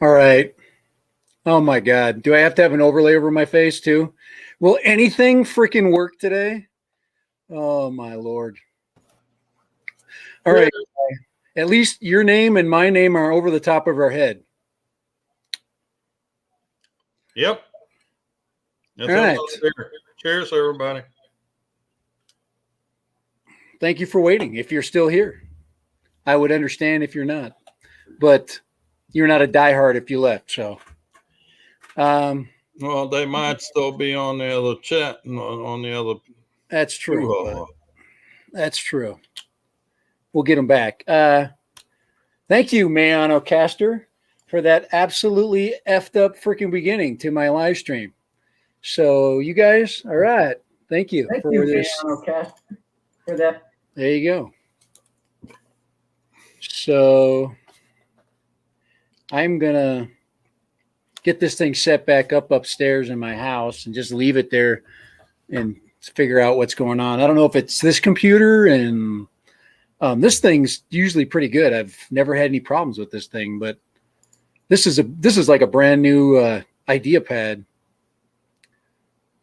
All right. Oh my God. Do I have to have an overlay over my face too? Will anything freaking work today? Oh my Lord. All right. At least your name and my name are over the top of our head. Yep. That's All right. Cheers, everybody. Thank you for waiting. If you're still here, I would understand if you're not, but you're not a diehard if you left. So, well, they might still be on the other chat, on the other. That's true. That's true. We'll get them back. Thank you, Mayano Caster, for that absolutely effed up freaking beginning to my live stream. So, you guys, all right. Thank you for this. Mayano Caster, for that. There you go. So, I'm going to get this thing set back up upstairs in my house and just leave it there and figure out what's going on. I don't know if it's this computer, and this thing's usually pretty good. I've never had any problems with this thing, but this is like a brand new IdeaPad,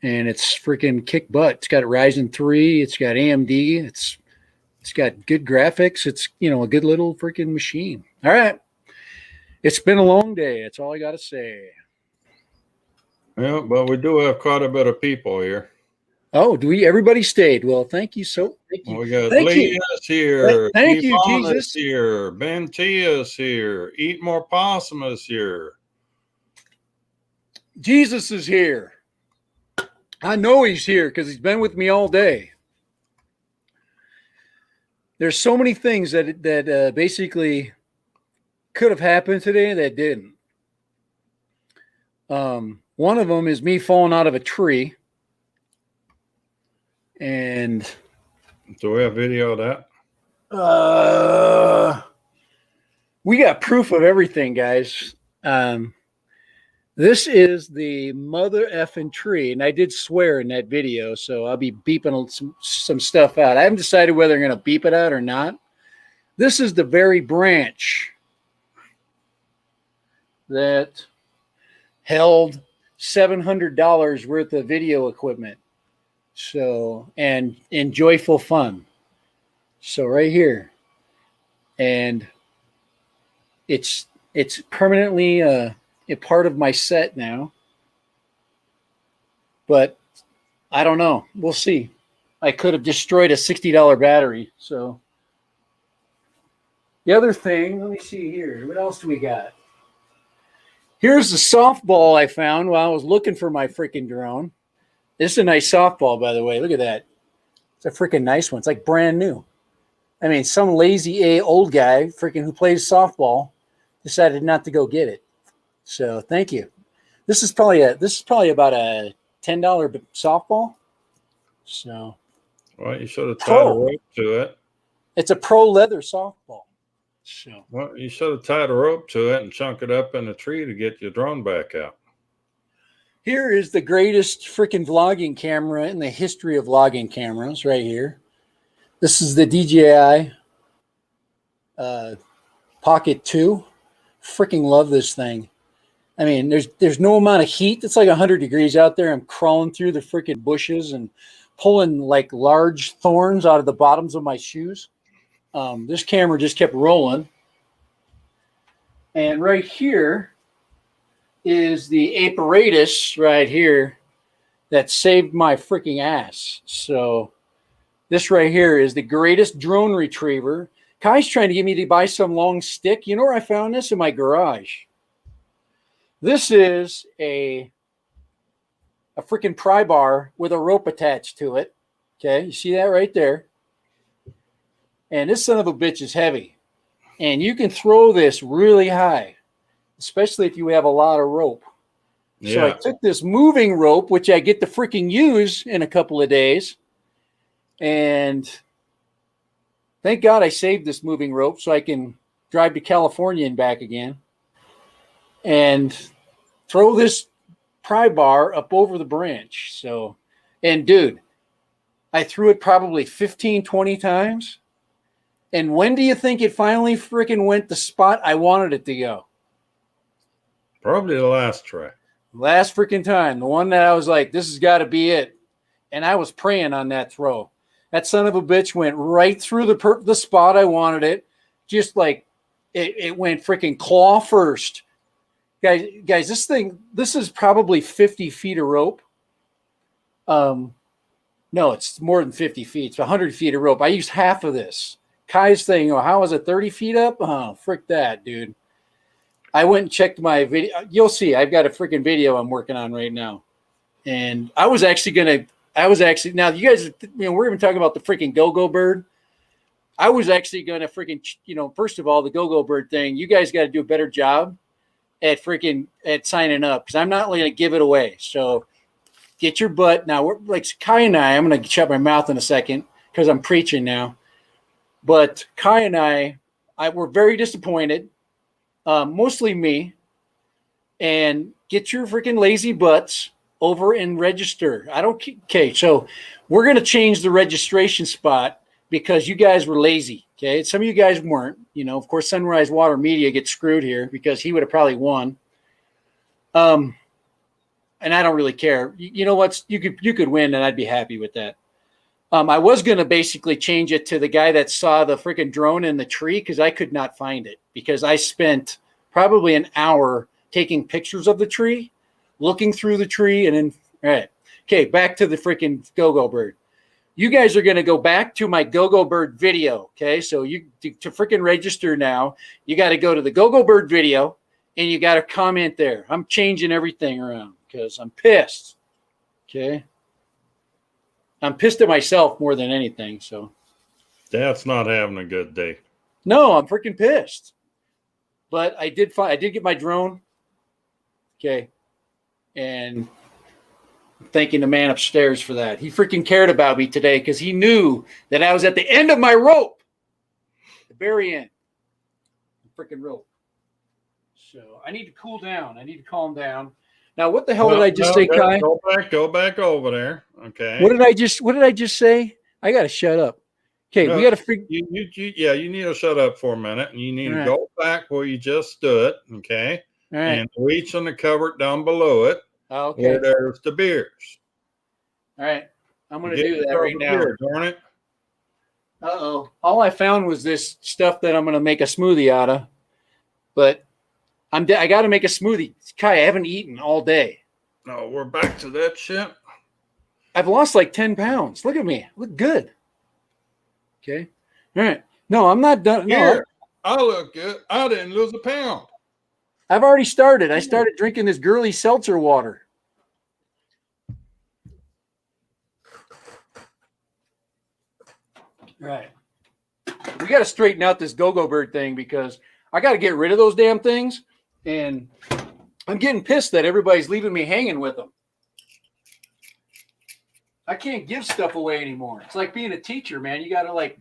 and it's freaking kick butt. It's got Ryzen 3. It's got AMD. It's got good graphics. It's, a good little freaking machine. All right. It's been a long day. That's all I got to say. Yeah, but we do have quite a bit of people here. Oh, everybody stayed. Well, thank you. Thank you. We got Leah's here. Thank you, Jesus. Here. Ben Tia's here. Eat More Possum is here. Jesus is here. I know he's here because he's been with me all day. There's so many things that basically could have happened today that didn't. One of them is me falling out of a tree. And do we have video of that? We got proof of everything, guys. This is the mother effing tree, and I did swear in that video, so I'll be beeping some stuff out. I haven't decided whether I'm going to beep it out or not. This is the very branch that held $700 worth of video equipment. So, and in joyful fun. So right here. And it's permanently a part of my set now. But I don't know. We'll see. I could have destroyed a $60 battery. So the other thing, let me see here. What else do we got? Here's the softball I found while I was looking for my freaking drone. This is a nice softball, by the way. Look at that. It's a freaking nice one. It's like brand new. I mean, some lazy old guy freaking who plays softball decided not to go get it. So thank you. This is probably about a $10 softball. So, well, you should have tied a rope to it. It's a pro leather softball. So, well, you should have tied a rope to it and chunk it up in a tree to get your drone back out. Here is the greatest freaking vlogging camera in the history of vlogging cameras right here. This is the DJI Pocket 2. Freaking love this thing. I mean, there's no amount of heat. It's like 100 degrees out there. I'm crawling through the freaking bushes and pulling like large thorns out of the bottoms of my shoes. This camera just kept rolling. And right here is the apparatus right here that saved my freaking ass. So this right here is the greatest drone retriever. Kai's trying to get me to buy some long stick. You know where I found this? In my garage. This is a freaking pry bar with a rope attached to it. Okay, you see that right there? And this son of a bitch is heavy. And you can throw this really high, especially if you have a lot of rope. Yeah. So I took this moving rope, which I get to freaking use in a couple of days. And thank God I saved this moving rope so I can drive to California and back again. And throw this pry bar up over the branch. So, and dude, I threw it probably 15, 20 times. And when do you think it finally freaking went the spot I wanted it to go? Probably the last try. Last freaking time. The one that I was like, this has got to be it. And I was praying on that throw. That son of a bitch went right through the spot I wanted it. Just like it went freaking claw first. Guys, this is probably 50 feet of rope. No, it's more than 50 feet. It's 100 feet of rope. I used half of this. Kai's thing, how was it, 30 feet up? Oh, frick that, dude. I went and checked my video. You'll see. I've got a freaking video I'm working on right now. And now you guys, we're even talking about the freaking go-go bird. I was actually going to freaking, first of all, the go-go bird thing, you guys got to do a better job at signing up because I'm not going to give it away. So get your butt. Now, we're like Kai and I'm going to shut my mouth in a second because I'm preaching now. But Kai and I were very disappointed, mostly me, and get your freaking lazy butts over and register. Okay, so we're going to change the registration spot because you guys were lazy. Okay, some of you guys weren't. Of course, Sunrise Water Media gets screwed here because he would have probably won. And I don't really care. You know what? You could win, and I'd be happy with that. I was going to basically change it to the guy that saw the freaking drone in the tree because I could not find it because I spent probably an hour taking pictures of the tree, looking through the tree, and then, all right. Okay, back to the freaking go-go bird. You guys are going to go back to my go-go bird video, okay? So to freaking register now, you got to go to the go-go bird video, and you got to comment there. I'm changing everything around because I'm pissed, okay? I'm pissed at myself more than anything, so. Dad's not having a good day. No, I'm freaking pissed. But I did get my drone, okay, and I'm thanking the man upstairs for that. He freaking cared about me today because he knew that I was at the end of my rope, the very end, the freaking rope. So I need to cool down. I need to calm down. Now, what the hell did I just say, Kai? Go back over there. Okay. What did I just say? I got to shut up. Okay, we got to figure. You need to shut up for a minute, and you need to go back where you just stood. Okay. All right. And reach on the cupboard down below it. Okay. Where there's the beers. All right. I'm going to do that right now. Beer, darn it. Uh-oh. All I found was this stuff that I'm going to make a smoothie out of. But I got to make a smoothie. Kai, I haven't eaten all day. No, we're back to that shit. I've lost like 10 pounds. Look at me. I look good. Okay. All right. No, I'm not done. Here, I look good. I didn't lose a pound. I've already started. I started drinking this girly seltzer water. Right. We got to straighten out this go-go bird thing because I got to get rid of those damn things. And I'm getting pissed that everybody's leaving me hanging with them. I can't give stuff away anymore. It's like being a teacher, man. You got to like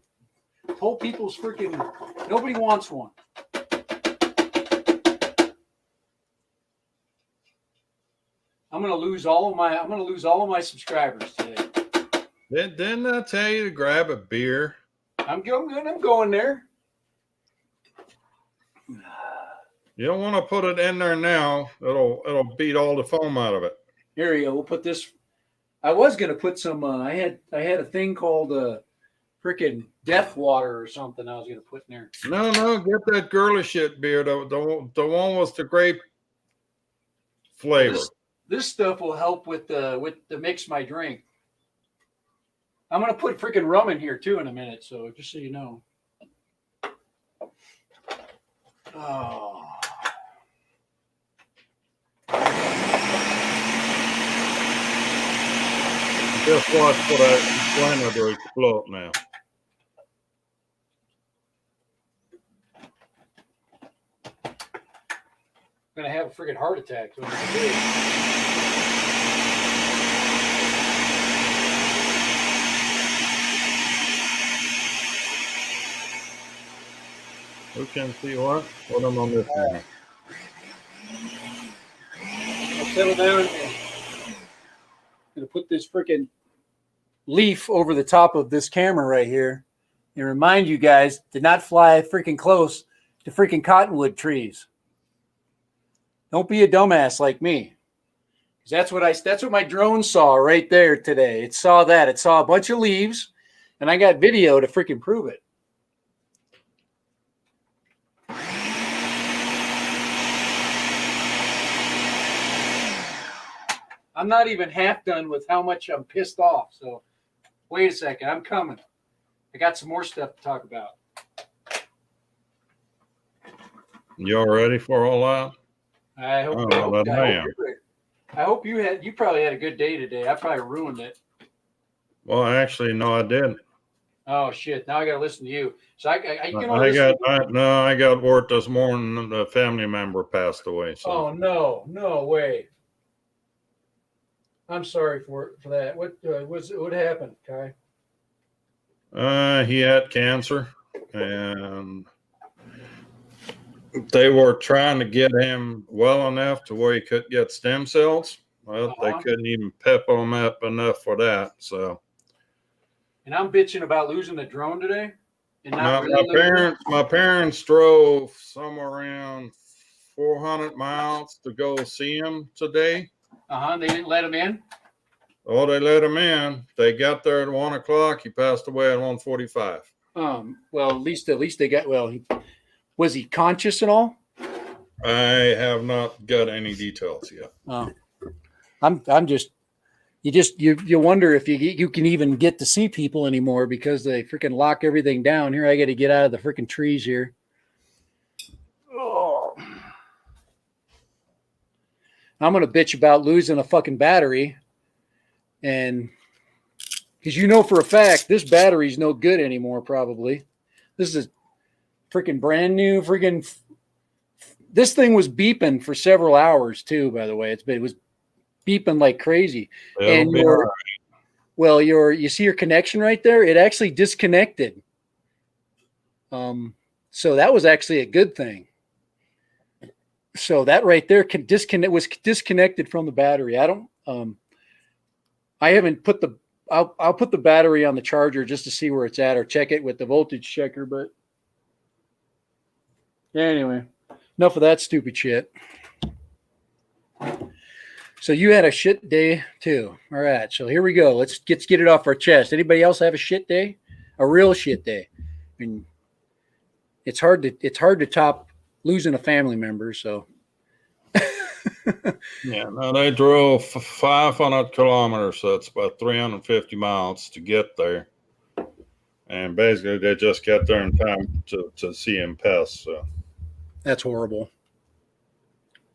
hold people's freaking, nobody wants one. I'm gonna lose all of my subscribers today. Didn't I tell you to grab a beer? I'm going there. You don't want to put it in there now. It'll beat all the foam out of it. Here we go. We'll put this. I was gonna put some. I had a thing called freaking death water or something. I was gonna put in there. No, get that girly shit beer. The one with the grape flavor. This stuff will help with the mix my drink. I'm gonna put freaking rum in here too in a minute, so just so you know. Oh. Just watch for that flame to explode now. I'm gonna have a freaking heart attack. Who can see what? What am I missing? I'll settle down and I'm gonna put this freaking leaf over the top of this camera right here and remind you guys to not fly freaking close to freaking cottonwood trees. Don't be a dumbass like me. That's what my drone saw right there today. It saw that. It saw a bunch of leaves, and I got video to freaking prove it. I'm not even half done with how much I'm pissed off. So wait a second. I'm coming. I got some more stuff to talk about. You all ready for all that? I hope you probably had a good day today. I probably ruined it. Well, actually, no, I didn't. Oh shit! Now I got to listen to you. So I got word this morning that a family member passed away. So. Oh no way! I'm sorry for that. What happened, Kai? He had cancer, and they were trying to get him well enough to where he could get stem cells. Well, they couldn't even pep him up enough for that. So. And I'm bitching about losing the drone today. And my parents drove somewhere around 400 miles to go see him today. They didn't let him in. Oh, they let him in. They got there at 1 o'clock. He passed away at 1:45. Well, at least they got. Well, was he conscious at all? I have not got any details yet. I'm just. You wonder if you can even get to see people anymore because they freaking lock everything down. Here, I got to get out of the freaking trees here. Oh. I'm gonna bitch about losing a fucking battery. And because for a fact this battery's no good anymore, probably. This is freaking brand new. This thing was beeping for several hours too, by the way. It was beeping like crazy. And you see your connection right there? It actually disconnected. So that was actually a good thing. So that right there was disconnected from the battery. I haven't put I'll put the battery on the charger just to see where it's at or check it with the voltage checker. But anyway, enough of that stupid shit. So you had a shit day too. All right. So here we go. Let's get it off our chest. Anybody else have a shit day? A real shit day. I mean, it's hard to top losing a family member. So yeah, no, they drove 500 kilometers, so it's about 350 miles to get there. And basically, they just got there in time to see him pass. So that's horrible.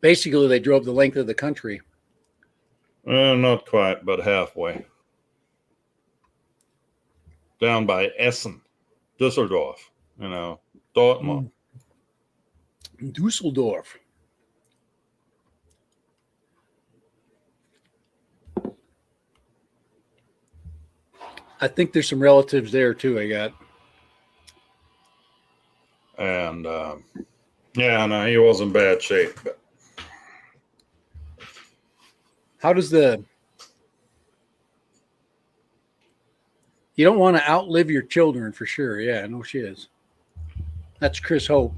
Basically, they drove the length of the country. Not quite, but halfway. Down by Essen, Düsseldorf, Dortmund. Dusseldorf. I think there's some relatives there too. I got. And he was in bad shape. But. How does you don't want to outlive your children for sure. Yeah, no shiz. That's Chris Hope.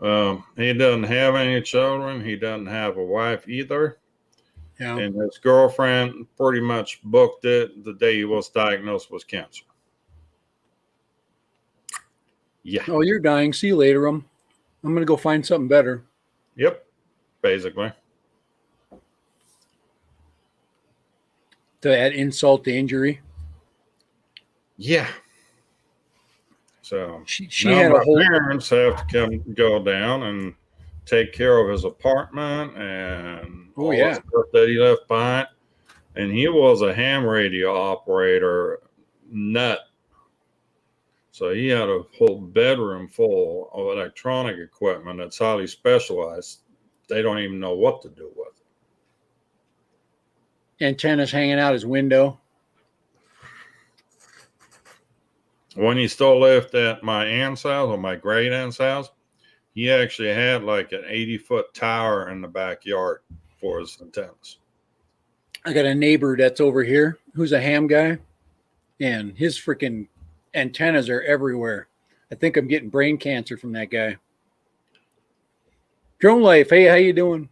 He doesn't have any children. He doesn't have a wife either. Yeah. And his girlfriend pretty much booked it the day he was diagnosed with cancer. Yeah. Oh, you're dying. See you later. I'm going to go find something better. Yep. Basically. To add insult to injury. Yeah. So she had a whole parents have to go down and take care of his apartment and all the stuff that he left behind. And he was a ham radio operator nut. So he had a whole bedroom full of electronic equipment that's highly specialized. They don't even know what to do with it. Antennas hanging out his window. When he still lived at my aunt's house or my great aunt's house, he actually had like an 80-foot tower in the backyard for his antennas. I got a neighbor that's over here who's a ham guy, and his freaking antennas are everywhere. I think I'm getting brain cancer from that guy. Drone Life. Hey, how you doing?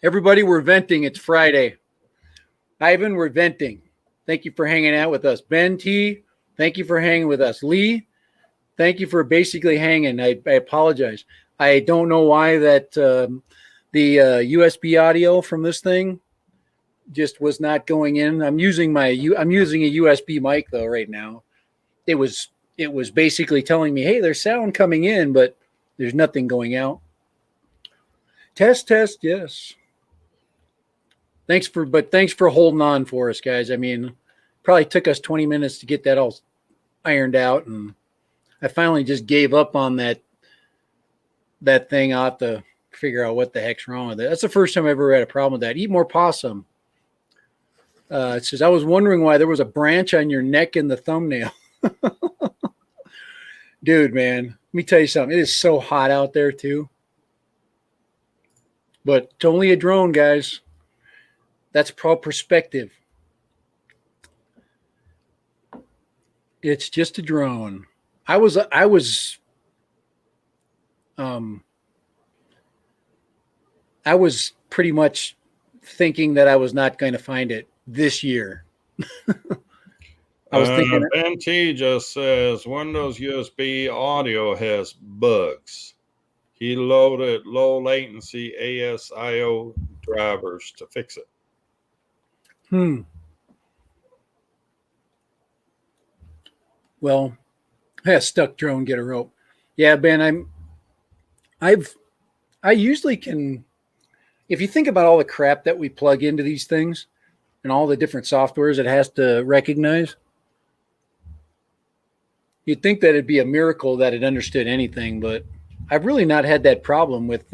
Everybody, we're venting. It's Friday. Ivan, we're venting. Thank you for hanging out with us. Ben T, thank you for hanging with us. Lee, thank you for basically hanging. I apologize. I don't know why that the USB audio from this thing just was not going in. I'm using a USB mic though right now. It was basically telling me, hey, there's sound coming in, but there's nothing going out. Test, yes. Thanks for holding on for us, guys. I mean, probably took us 20 minutes to get that all ironed out, and I finally just gave up on that thing. I'll have to figure out what the heck's wrong with it. That's the first time I've ever had a problem with that. Eat more possum. It says, I was wondering why there was a branch on your neck in the thumbnail. Dude, man, let me tell you something. It is so hot out there too. But it's only a drone, guys. That's perspective. It's just a drone. I was pretty much thinking that I was not going to find it this year. I was thinking. Ben T just says Windows USB audio has bugs. He loaded low latency ASIO drivers to fix it. Well, stuck drone, get a rope. Yeah, Ben, I usually can, if you think about all the crap that we plug into these things and all the different softwares it has to recognize, you'd think that it'd be a miracle that it understood anything, but I've really not had that problem with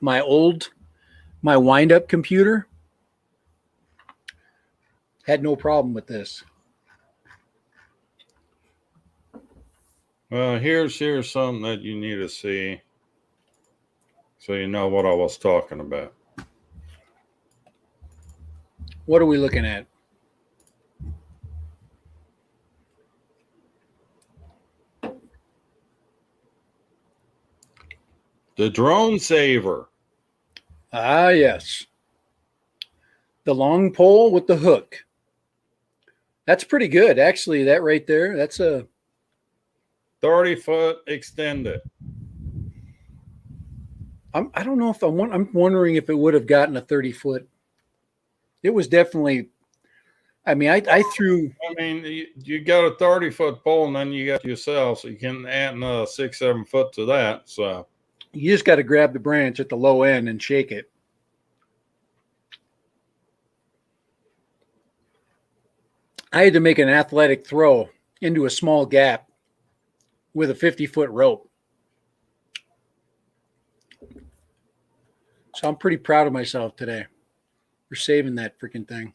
my wind-up computer. Had no problem with this. Well, here's something that you need to see so you know what I was talking about. What are we looking at? The Drone Saver. Ah, yes. The long pole with the hook. That's pretty good, actually. That right there, that's a 30-foot extended. I don't know if I'm wondering if it would have gotten a 30-foot. It was definitely. I mean, I threw. I mean, you got a 30-foot pole, and then you got yourself, so you can add another 6-7 foot to that. So you just got to grab the branch at the low end and shake it. I had to make an athletic throw into a small gap with a 50-foot rope. So I'm pretty proud of myself today for saving that freaking thing.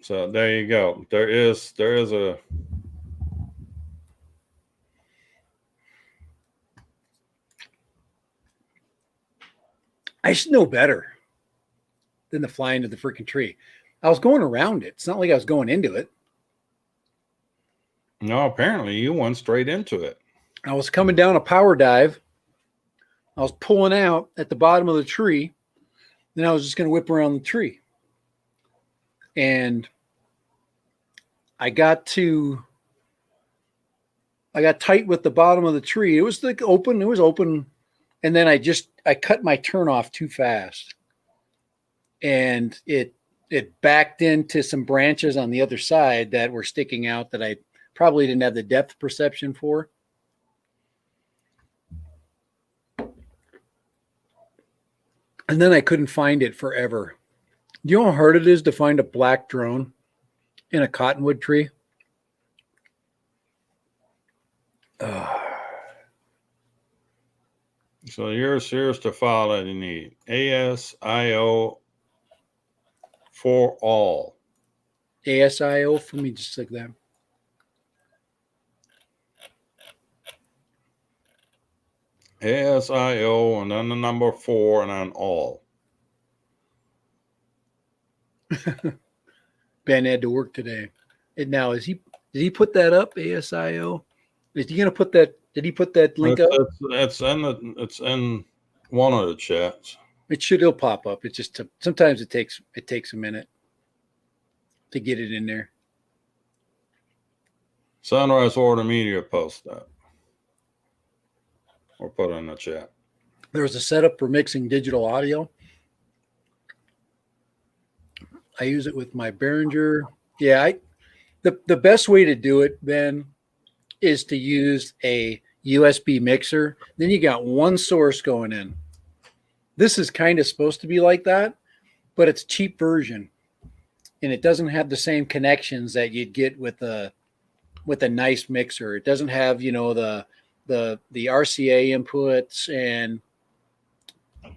So there you go. There is a. I should know better than to fly into the freaking tree. I was going around it. It's not like I was going into it. No, apparently you went straight into it. I was coming down a power dive. I was pulling out at the bottom of the tree. Then I was just going to whip around the tree. And I got tight with the bottom of the tree. It was like open. It was open. And then I cut my turn off too fast. And it backed into some branches on the other side that were sticking out that I probably didn't have the depth perception for. And then I couldn't find it forever. Do you know how hard it is to find a black drone in a cottonwood tree? So here's the file that you need. ASIO for all. ASIO for me, just like that. ASIO and then the number 4 and then all. Ben had to work today. And now did he put that up, ASIO? Is he gonna put that? Did he put that link up? It's in one of the chats. It'll pop up. It's just sometimes it takes a minute to get it in there. Sunrise Order Media post that. Or put it in the chat. There's a setup for mixing digital audio. I use it with my Behringer. Yeah, the best way to do it, Ben, is to use a USB mixer. Then you got one source going in. This is kind of supposed to be like that, but it's a cheap version, and it doesn't have the same connections that you'd get with a nice mixer. It doesn't have, you know, the RCA inputs and,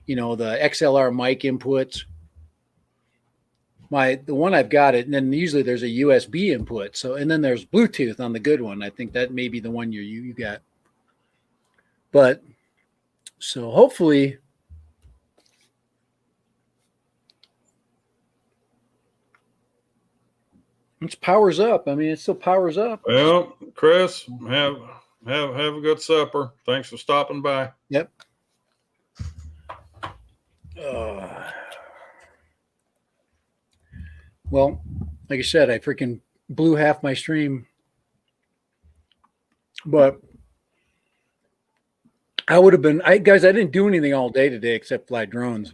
you know, the XLR mic inputs. The one I've got it, and then usually there's a USB input. So, and then there's Bluetooth on the good one. I think that may be the one you got. But so hopefully it powers up. I mean, it still powers up. Well, Chris, have a good supper. Thanks for stopping by. Yep. Well, like I said, I freaking blew half my stream, but I would have been. I didn't do anything all day today except fly drones.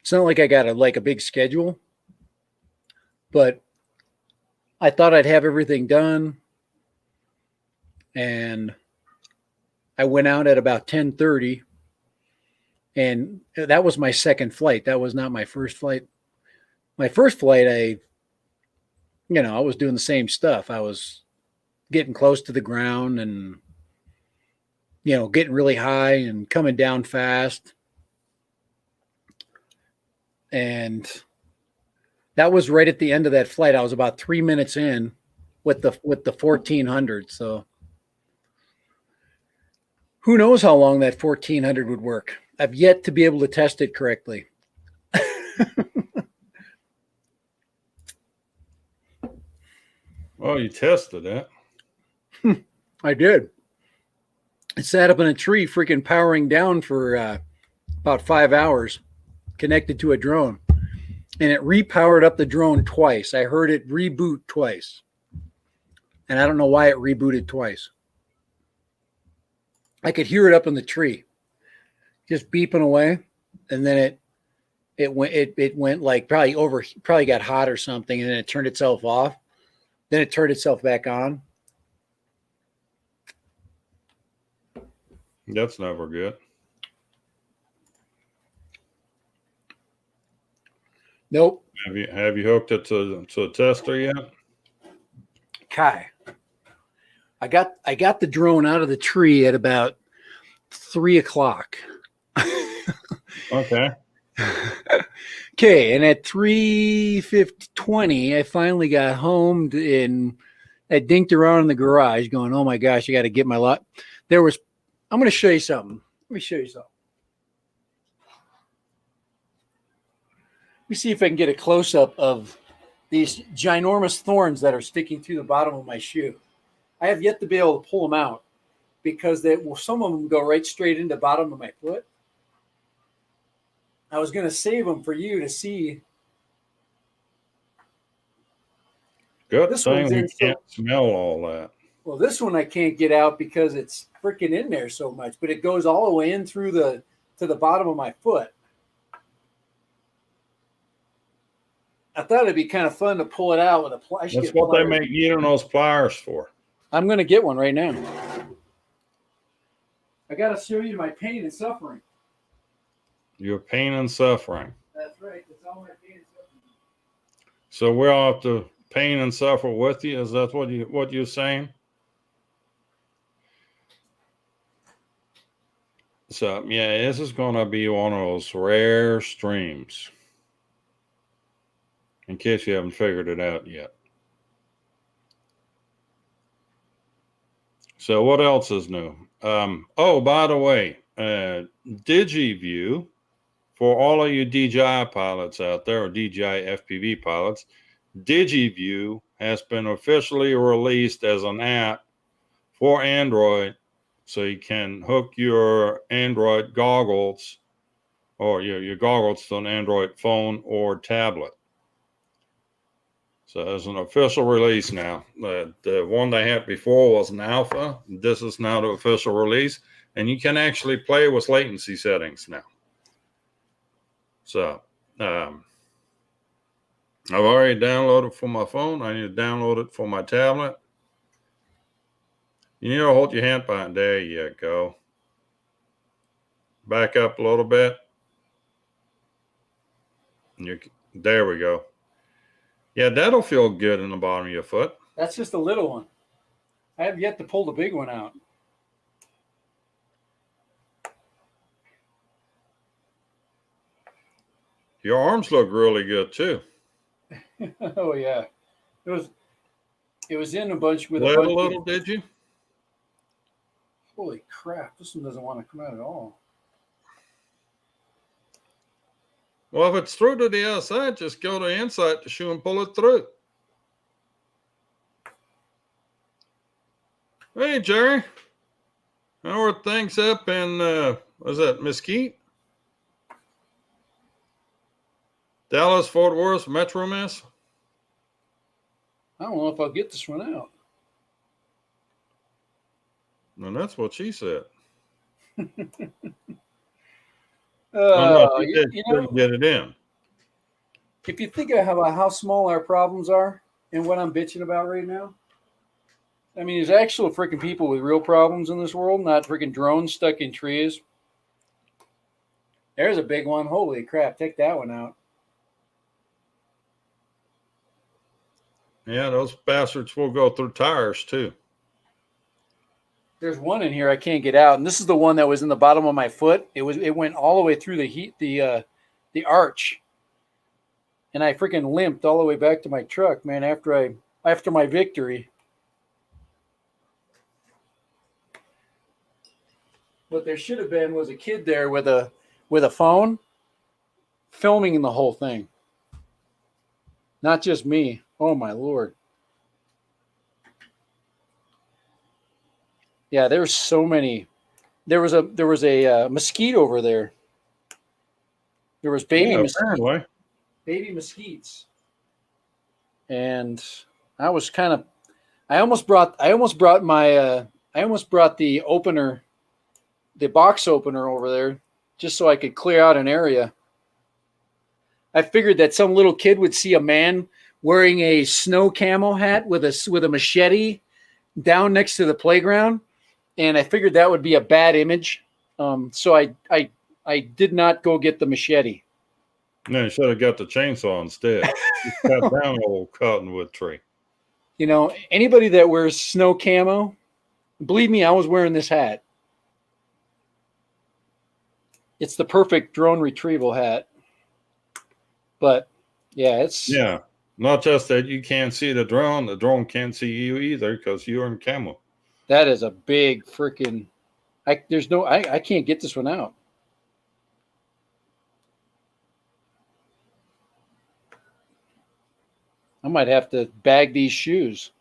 It's not like I got a big schedule, but I thought I'd have everything done, and I went out at about 10:30, and that was my second flight. That was not my first flight. My first flight, I was doing the same stuff. I was getting close to the ground and, you know, getting really high and coming down fast. And that was right at the end of that flight. I was about 3 minutes in with the 1400. So who knows how long that 1400 would work. I've yet to be able to test it correctly. Well, you tested it. I did. It sat up in a tree, freaking powering down for about 5 hours, connected to a drone. And it repowered up the drone twice. I heard it reboot twice. And I don't know why it rebooted twice. I could hear it up in the tree, just beeping away. And then it went like probably got hot or something, and then it turned itself off. Then it turned itself back on. That's never good. Nope. Have you hooked it to a tester yet? Kai. I got the drone out of the tree at about 3:00. Okay. Okay, and at 3:20, I finally got home and I dinked around in the garage going, oh my gosh, I got to get my lot. I'm going to show you something. Let me show you something. Let me see if I can get a close-up of these ginormous thorns that are sticking through the bottom of my shoe. I have yet to be able to pull them out because some of them go right straight into the bottom of my foot. I was going to save them for you to see. Good thing we can't smell all that. Well, this one I can't get out because it's freaking in there so much, but it goes all the way in through to the bottom of my foot. I thought it'd be kind of fun to pull it out with a pliers. That's what they make needle nose pliers for. I'm going to get one right now. I got to show you my pain and suffering. Your pain and suffering. That's right. That's all my pain and suffering. So we'll have to pain and suffer with you. Is that what you're saying? So yeah, this is going to be one of those rare streams. In case you haven't figured it out yet. So what else is new? Oh, by the way, DigiView, for all of you DJI pilots out there, or DJI FPV pilots, DigiView has been officially released as an app for Android, so you can hook your Android goggles or your goggles to an Android phone or tablet. So there's an official release now. The one they had before was an alpha. This is now the official release, and you can actually play with latency settings now. So I've already downloaded it for my phone. I need to download it for my tablet. You need to hold your hand behind. There you go. Back up a little bit. There we go. Yeah, that'll feel good in the bottom of your foot. That's just a little one. I have yet to pull the big one out. Your arms look really good too. Oh yeah, it was in a bunch with Bled a bunch a little, did you? Holy crap! This one doesn't want to come out at all. Well, if it's through to the outside, just go to inside the shoe and pull it through. Hey, Jerry. How are things up in, was that Mesquite? Dallas, Fort Worth, Metro Miss? I don't know if I'll get this one out. And that's what she said. You know, get it in. if you think of how small our problems are and what I'm bitching about right now, I mean, there's actual freaking people with real problems in this world, not freaking drones stuck in trees. There's a big one. Holy crap. Take that one out. Yeah, those bastards will go through tires too. There's one in here I can't get out, and this is the one that was in the bottom of my foot. It went all the way through the arch, and I freaking limped all the way back to my truck, man. After my victory. What there should have been was a kid there with a phone, filming the whole thing. Not just me. Oh my Lord. Yeah, there's so many. There was a mesquite over there. There was baby mesquites, and I almost brought the opener, the box opener over there, just so I could clear out an area. I figured that some little kid would see a man wearing a snow camo hat with a machete down next to the playground. And I figured that would be a bad image. So I did not go get the machete. No, you should have got the chainsaw instead. Just cut down an old cottonwood tree. You know, anybody that wears snow camo, believe me, I was wearing this hat. It's the perfect drone retrieval hat. But yeah, not just that you can't see the drone can't see you either because you're in camo. That is a big freaking. I can't get this one out. I might have to bag these shoes.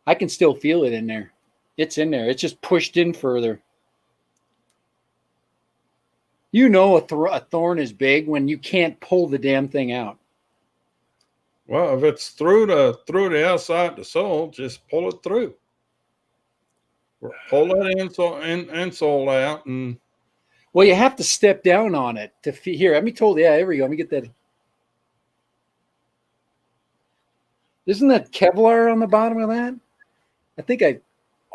I can still feel it in there. It's in there. It's just pushed in further. You know, a thorn is big when you can't pull the damn thing out. Well, if it's through the outside the sole, just pull it through. Pull that insole out, and well, you have to step down on it to here. Let me told. Yeah, there we go. Let me get that. Isn't that Kevlar on the bottom of that? I think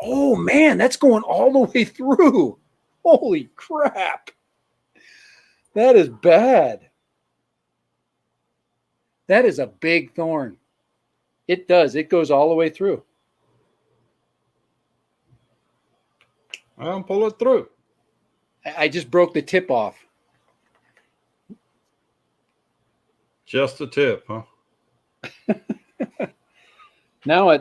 oh man, that's going all the way through. Holy crap. That is bad. That is a big thorn. It does. It goes all the way through. I'll pull it through. I just broke the tip off. Just the tip, huh? Now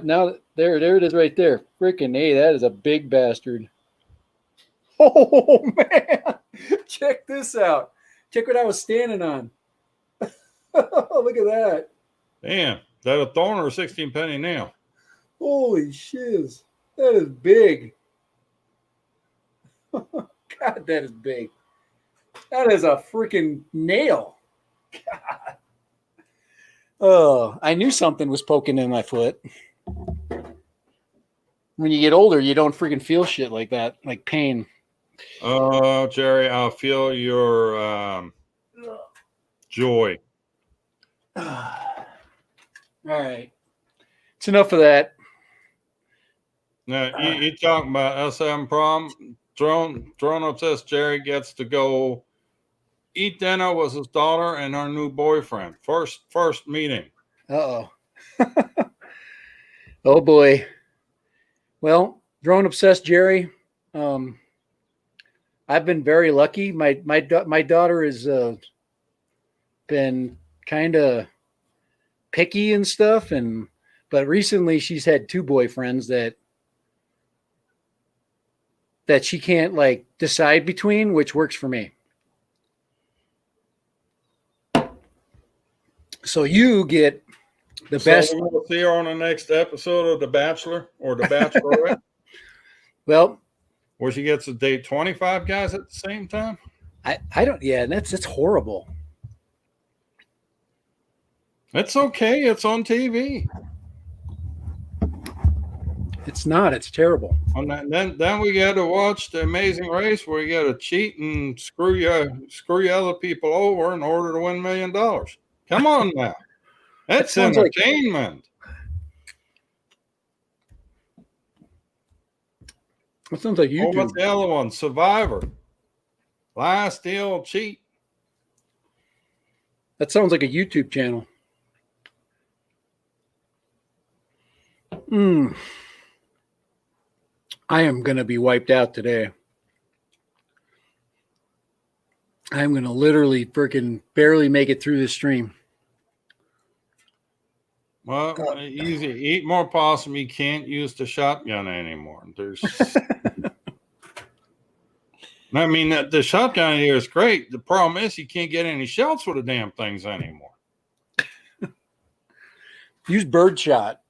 there it is right there. Freaking A, that is a big bastard. Oh man. Check this out. Check what I was standing on. Look at that. Damn, is that a thorn or a 16 penny nail? Holy shiz. That is big. God, that is big. That is a freaking nail. God. Oh, I knew something was poking in my foot. When you get older, you don't freaking feel shit like that, like pain. Oh, Jerry, I feel your joy. All right. It's enough of that. Now, you talking about SM prom? Drone obsessed Jerry gets to go eat dinner with his daughter and her new boyfriend. First meeting. Uh-oh. Oh, boy. Well, drone obsessed Jerry, I've been very lucky. My daughter has been kind of picky and stuff, but recently she's had two boyfriends that she can't like decide between, which works for me. So you get the best. We're going to see her on the next episode of The Bachelor or The Bachelorette. Well, where she gets to date 25 guys at the same time. I don't. Yeah, that's horrible. It's okay. It's on TV. It's not. It's terrible. And then we got to watch The Amazing Race, where you got to cheat and screw you other people over in order to win $1 million. Come on now, that's entertainment. That sounds like YouTube. What's the other one? Survivor. Lie, steal, cheat. That sounds like a YouTube channel. I am going to be wiped out today. I'm going to literally freaking barely make it through this stream. Well, easy. Eat more possum. You can't use the shotgun anymore. I mean, the shotgun here is great. The problem is you can't get any shots with the damn things anymore. Use birdshot.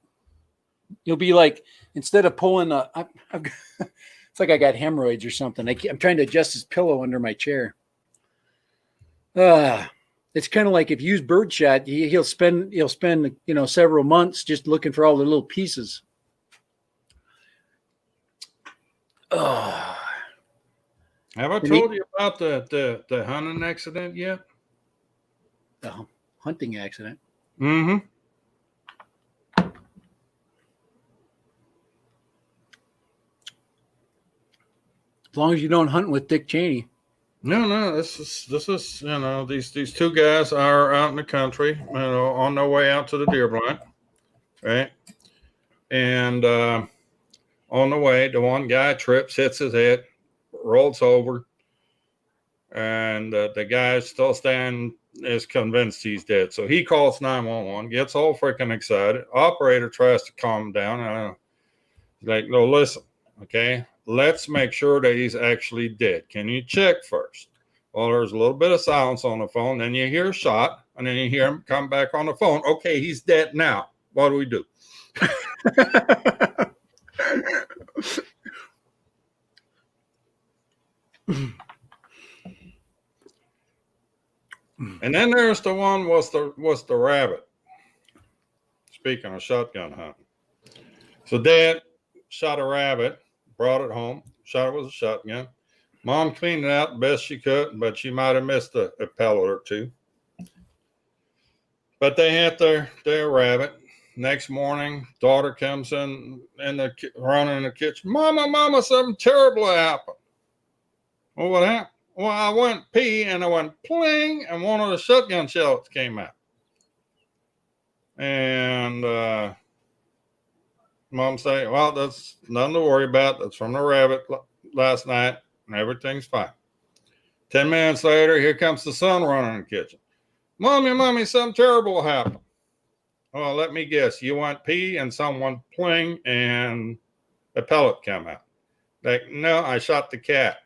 You'll be like, instead of pulling it's like I got hemorrhoids or something. I'm trying to adjust this pillow under my chair. It's kind of like if you use birdshot, he'll spend several months just looking for all the little pieces. Have I told you about the hunting accident yet? The hunting accident? Mm-hmm. As long as you don't hunt with Dick Cheney. No. This is these two guys are out in the country, on their way out to the deer blind, right? And on the way, the one guy trips, hits his head, rolls over, and the guy still standing is convinced he's dead. So he calls 911, gets all freaking excited. Operator tries to calm him down. He's like, no, listen, okay, let's make sure that he's actually dead. Can you check first? Well, there's a little bit of silence on the phone. Then you hear a shot, and then you hear him come back on the phone. Okay, he's dead now. What do we do? And then there's the one was the rabbit. Speaking of shotgun hunting. So Dad shot a rabbit, brought it home, shot it with a shotgun. Mom cleaned it out the best she could, but she might have missed a pellet or two. But they had their rabbit. Next morning, daughter comes running in the kitchen. Mama, something terrible happened. Well, what happened? Well, I went pee and I went pling, and one of the shotgun shells came out. And Mom said, well, that's nothing to worry about. That's from the rabbit last night, and everything's fine. 10 minutes later, here comes the son running in the kitchen. Mommy, something terrible happened. Well, let me guess. You went pee and someone pling and a pellet came out. Like, no, I shot the cat.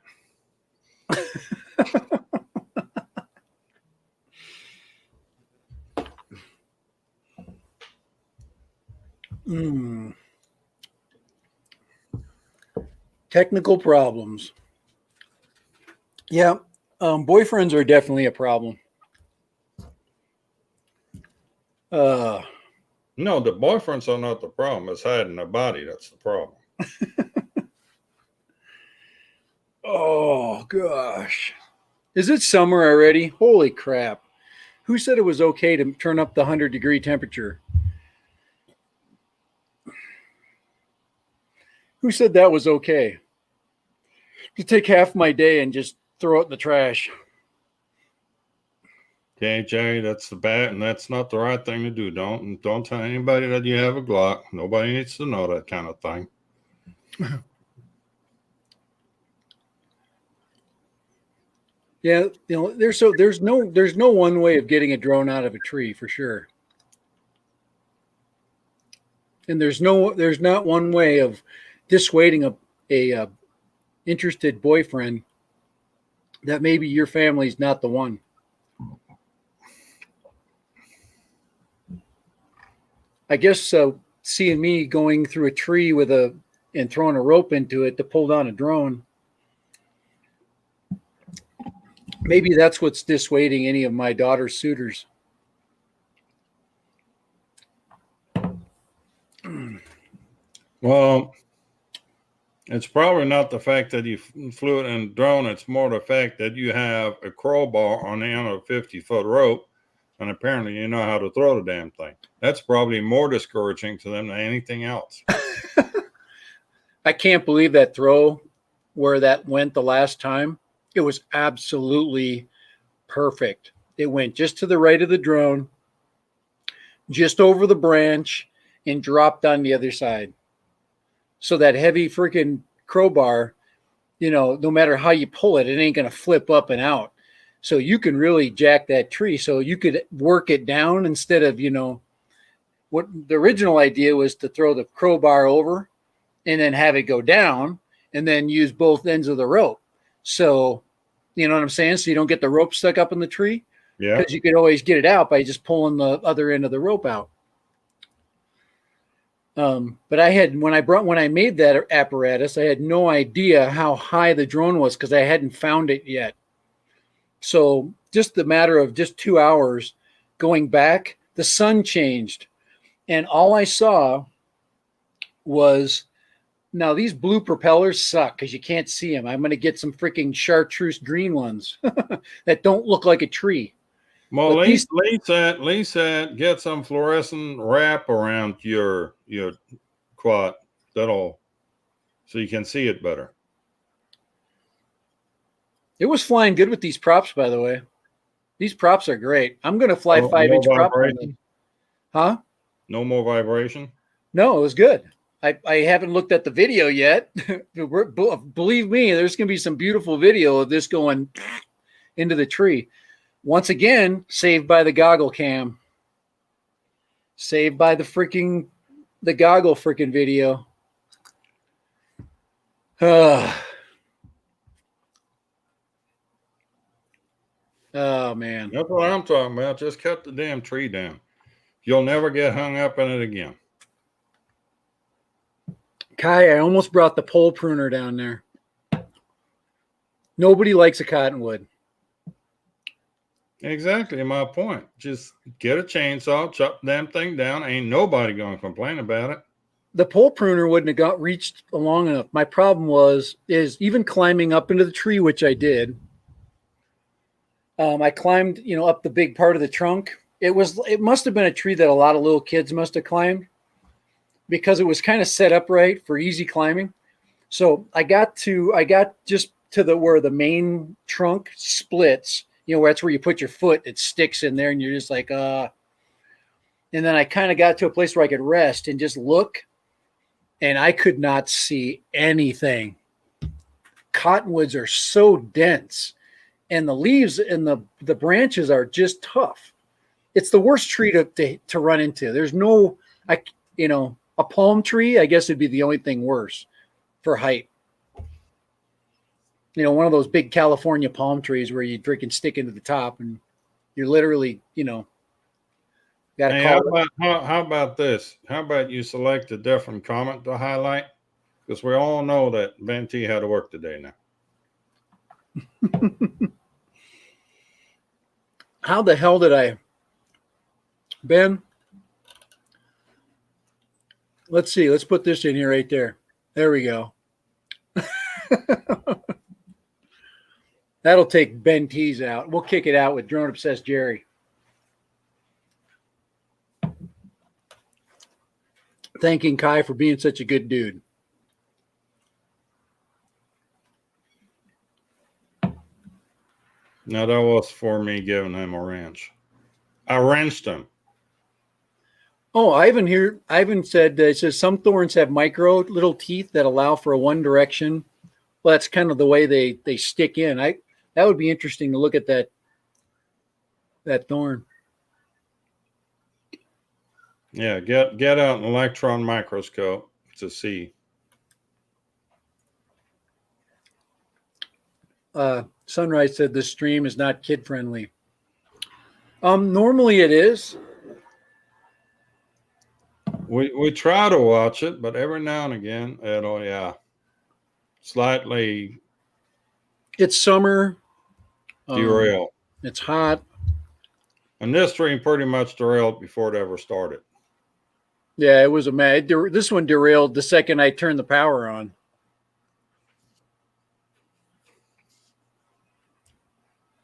Technical problems. Yeah, boyfriends are definitely a problem. No, the boyfriends are not the problem. It's hiding the body that's the problem. Oh gosh, is it summer already? Holy crap! Who said it was okay to turn up the 100-degree temperature? Who said that was okay? To take half my day and just throw it in the trash. Okay, Jerry, that's the bad, and that's not the right thing to do. Don't tell anybody that you have a Glock. Nobody needs to know that kind of thing. Yeah, there's no one way of getting a drone out of a tree for sure. And there's not one way of dissuading a interested boyfriend that maybe your family's not the one. I guess seeing me going through a tree and throwing a rope into it to pull down a drone, maybe that's what's dissuading any of my daughter's suitors. Well, it's probably not the fact that you flew it in a drone. It's more the fact that you have a crowbar on the end of a 50-foot rope, and apparently you know how to throw the damn thing. That's probably more discouraging to them than anything else. I can't believe that throw where that went the last time. It was absolutely perfect. It went just to the right of the drone, just over the branch, and dropped on the other side. So that heavy freaking crowbar, no matter how you pull it, it ain't going to flip up and out. So you can really jack that tree. So you could work it down instead of, what the original idea was to throw the crowbar over and then have it go down and then use both ends of the rope. So, you know what I'm saying? So you don't get the rope stuck up in the tree. Yeah. Because you could always get it out by just pulling the other end of the rope out. But when I made that apparatus, I had no idea how high the drone was because I hadn't found it yet. So just the matter of just 2 hours going back, the sun changed. And all I saw was, now these blue propellers suck because you can't see them. I'm going to get some freaking chartreuse green ones that don't look like a tree. Well, Lee said get some fluorescent wrap around your quad. So you can see it better. It was flying good with these props, by the way. These props are great. I'm going to fly 5-inch prop. Huh? No more vibration? No, it was good. I haven't looked at the video yet. Believe me, there's going to be some beautiful video of this going into the tree. Once again, saved by the goggle cam. Saved by the goggle freaking video. Oh, man. That's what I'm talking about. Just cut the damn tree down. You'll never get hung up in it again. Kai, I almost brought the pole pruner down there. Nobody likes a cottonwood. Exactly my point. Just get a chainsaw, chop the damn thing down. Ain't nobody going to complain about it. The pole pruner wouldn't have reached long enough. My problem is even climbing up into the tree, which I did. I climbed, up the big part of the trunk. It must have been a tree that a lot of little kids must have climbed because it was kind of set up right for easy climbing. So I got just to where the main trunk splits, where that's where you put your foot, it sticks in there and you're just like, and then I kind of got to a place where I could rest and just look, and I could not see anything. Cottonwoods are so dense, and the leaves and the branches are just tough. It's the worst tree to run into. There's no, a palm tree, I guess it'd be the only thing worse for height. One of those big California palm trees where you freaking stick into the top and you're literally, got to call. How about this? How about you select a different comment to highlight Because we all know that Ben T had to work today now. How the hell did I, Ben? Let's see. Let's put this in here right there. There we go. That'll take Ben T's out. We'll kick it out with Drone Obsessed Jerry. Thanking Kai for being such a good dude. Now that was for me giving him a wrench. I wrenched him. Oh, Ivan said it says some thorns have micro little teeth that allow for a one direction. Well, that's kind of the way they stick in. That would be interesting to look at that thorn. Yeah, get out an electron microscope to see. Sunrise said this stream is not kid friendly. Normally it is. We try to watch it, but every now and again, slightly. It's summer. Derail. It's hot. And this stream pretty much derailed before it ever started. Yeah, it was this one derailed the second I turned the power on.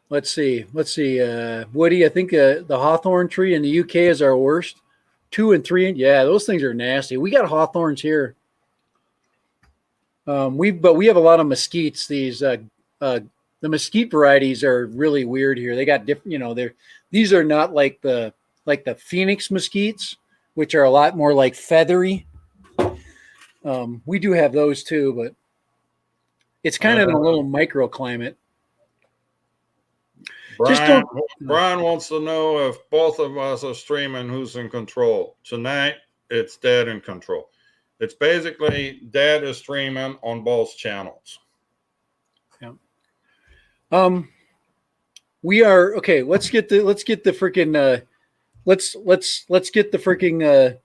Let's see. Woody, I think the hawthorn tree in the UK is our worst. 2 and 3. Yeah, those things are nasty. We got hawthorns here. We have a lot of mesquites. The mesquite varieties are really weird here. They got different, these are not like the Phoenix mesquites, which are a lot more like feathery. We do have those too, but it's kind of in a little microclimate. Brian wants to know if both of us are streaming, who's in control. Tonight, it's Dad in control. It's basically Dad is streaming on both channels. Yeah. We are okay. Let's get the freaking let's get the freaking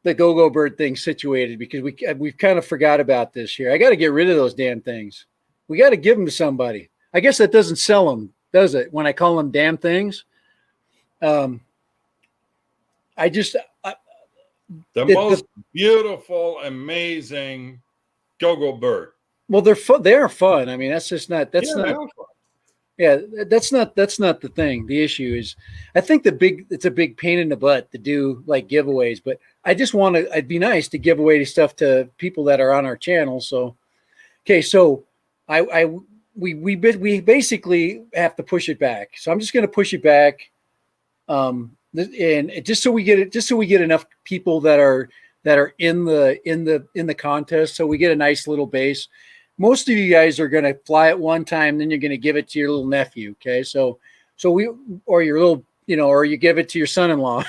the go-go bird thing situated, because we've kind of forgot about this here. I got to get rid of those damn things. We got to give them to somebody. I guess that doesn't sell them, does it? When I call them damn things. The most beautiful, amazing go-go bird. Well, they're fun. They are fun. I mean, that's not the thing. The issue is, I think it's a big pain in the butt to do like giveaways, but it'd be nice to give away stuff to people that are on our channel. So, okay. So we basically have to push it back. So I'm just going to push it back. And just so we get enough people that are in the contest, so we get a nice little base. Most of you guys are going to fly it one time, then you're going to give it to your little nephew. Okay. So or your little, or you give it to your son-in-law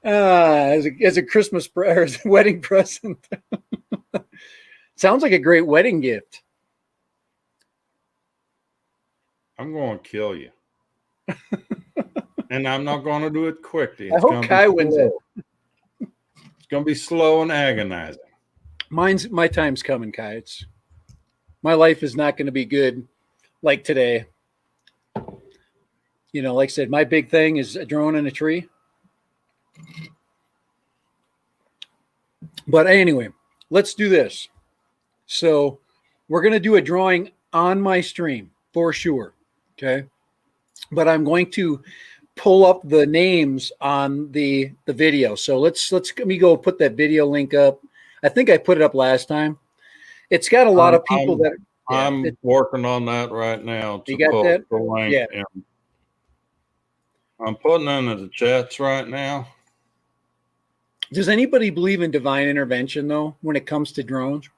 as a Christmas or as a wedding present. Sounds like a great wedding gift. I'm going to kill you. And I'm not going to do it quickly. I hope Kai wins it. It's going to be slow and agonizing. My time's coming, Kai. My life is not going to be good like today. Like I said, my big thing is a drone in a tree. But anyway, let's do this. So we're going to do a drawing on my stream for sure. Okay. But I'm going to pull up the names on the video. So let me go put that video link up. I think I put it up last time. It's got a lot of people I'm working on that right now. You got that? The link. Yeah. I'm putting into the chats right now. Does anybody believe in divine intervention though when it comes to drones?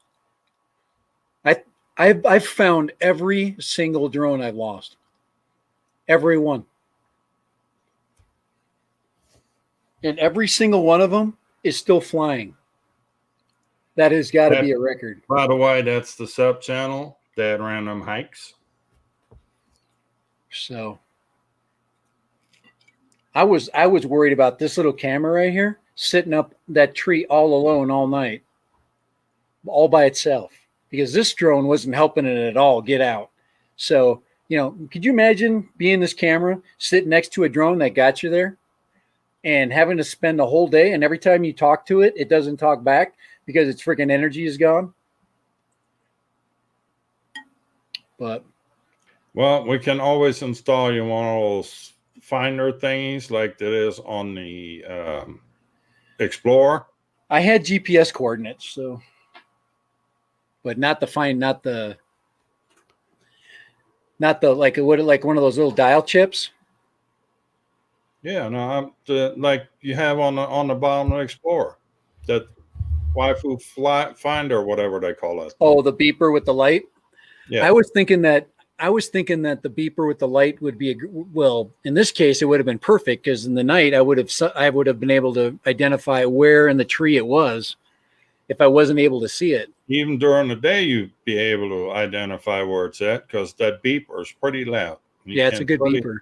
I've found every single drone I've lost. Every one. And every single one of them is still flying. That has got to be a record. By the way, that's the sub channel, Dad Random Hikes. So I was worried about this little camera right here sitting up that tree all alone all night. all by itself, because this drone wasn't helping it at all get out. So, could you imagine being this camera sitting next to a drone that got you there and having to spend a whole day, and every time you talk to it, it doesn't talk back because its freaking energy is gone? But well, we can always install you one of those finder thingies like that is on the Explorer. I had GPS coordinates, so, but not like one of those little dial chips. Yeah, no, like you have on the bottom of the Explorer, that waifu finder, whatever they call it. Oh, the beeper with the light. Yeah, I was thinking that the beeper with the light would be well. In this case, it would have been perfect because in the night I would have been able to identify where in the tree it was if I wasn't able to see it. even during the day, you'd be able to identify where it's at because that beeper is pretty loud. Yeah, it's a good beeper.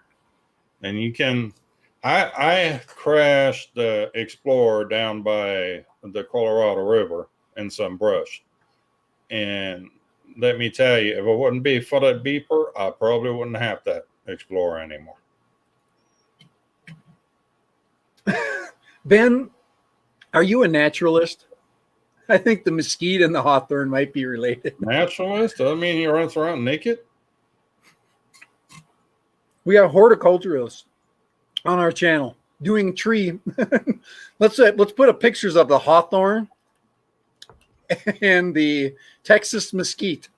And you can. I crashed the Explorer down by the Colorado River in some brush, and let me tell you, if it wouldn't be for that beeper, I probably wouldn't have that Explorer anymore. Ben, are you a naturalist? I think the mesquite and the hawthorn might be related. Naturalist? Doesn't mean you run around naked. We got horticulturists on our channel doing tree. let's put up pictures of the hawthorn and the Texas mesquite.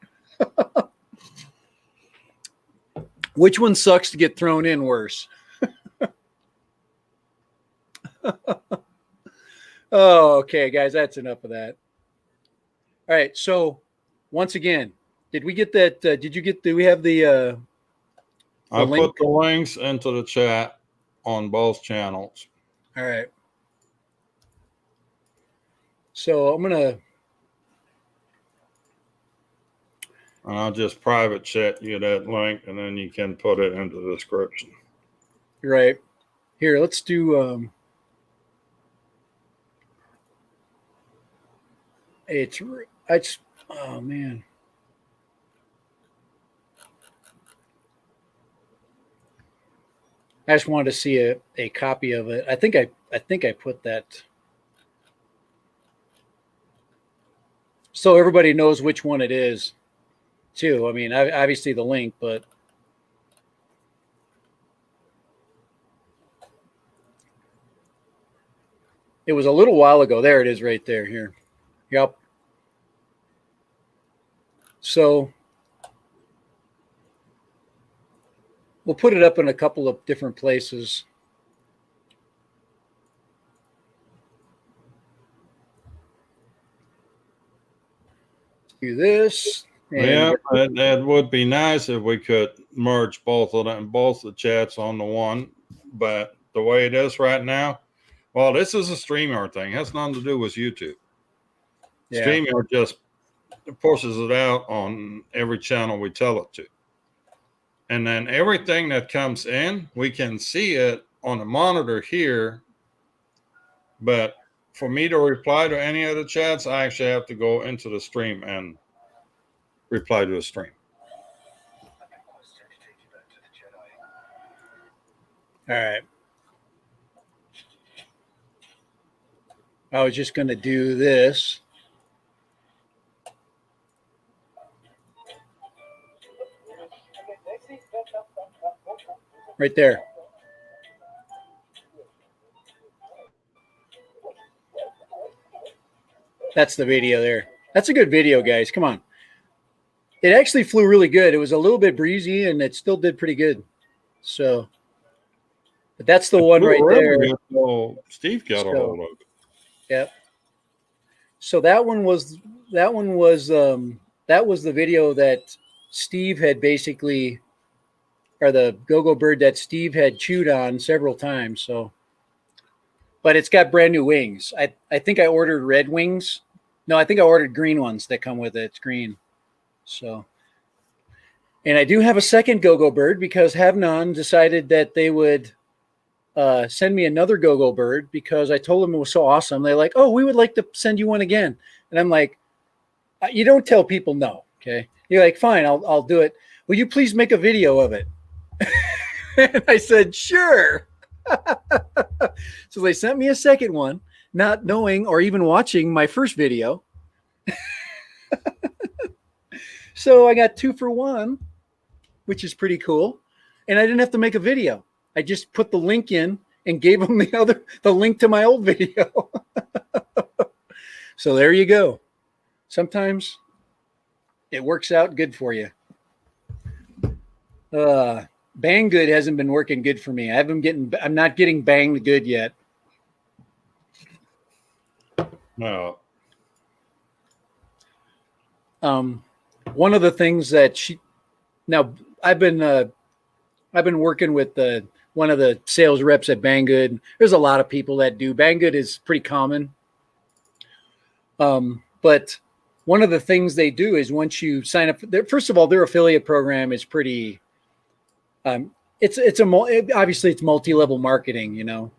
Which one sucks to get thrown in worse? Oh, okay, guys, that's enough of that. All right, so once again, did we get that? Do we have the I link? put the links into the chat on both channels. All right. So I'm gonna. And I'll just private chat you that link, and then you can put it into the description. Right. Here, let's do. Oh man. I just wanted to see a copy of it. I think I put that. So everybody knows which one it is, too. I mean, obviously the link, but it was a little while ago. There it is right there. Here. Yep. So we'll put it up in a couple of different places. Do this. Yeah, that would be nice if we could merge both of them, both the chats on the one. But the way it is right now, well, this is a StreamYard thing. It has nothing to do with YouTube. Yeah. StreamYard just pushes it out on every channel we tell it to. And then everything that comes in, we can see it on the monitor here. But for me to reply to any of the chats, I actually have to go into the stream and reply to a stream. All right. I was just going to do this. Right there. That's the video there. That's a good video, guys. Come on. It actually flew really good. It was a little bit breezy, and it still did pretty good. So, but that's the one right there. Steve got a hold of it. Yep. So that was the video that Steve had basically, or the go-go bird that Steve had chewed on several times. So, but it's got brand new wings. I think I ordered red wings. No, I think I ordered green ones that come with it. It's green. So, and I do have a second go-go bird because Havnon decided that they would send me another go-go bird because I told them it was so awesome. They're like, "Oh, we would like to send you one again." And I'm like, You don't tell people no. Okay. You're like, fine, I'll do it. Will you please make a video of it? And I said, sure. So they sent me a second one, not knowing or even watching my first video. So I got 2 for 1, which is pretty cool. And I didn't have to make a video. I just put the link in and gave them the link to my old video. So there you go. Sometimes it works out good for you. Banggood hasn't been working good for me. I'm not getting banged good yet. No. One of the things that I've been working with one of the sales reps at Banggood. There's a lot of people that do. Banggood is pretty common. But one of the things they do is once you sign up, first of all, their affiliate program is pretty, obviously it's multi-level marketing, you know.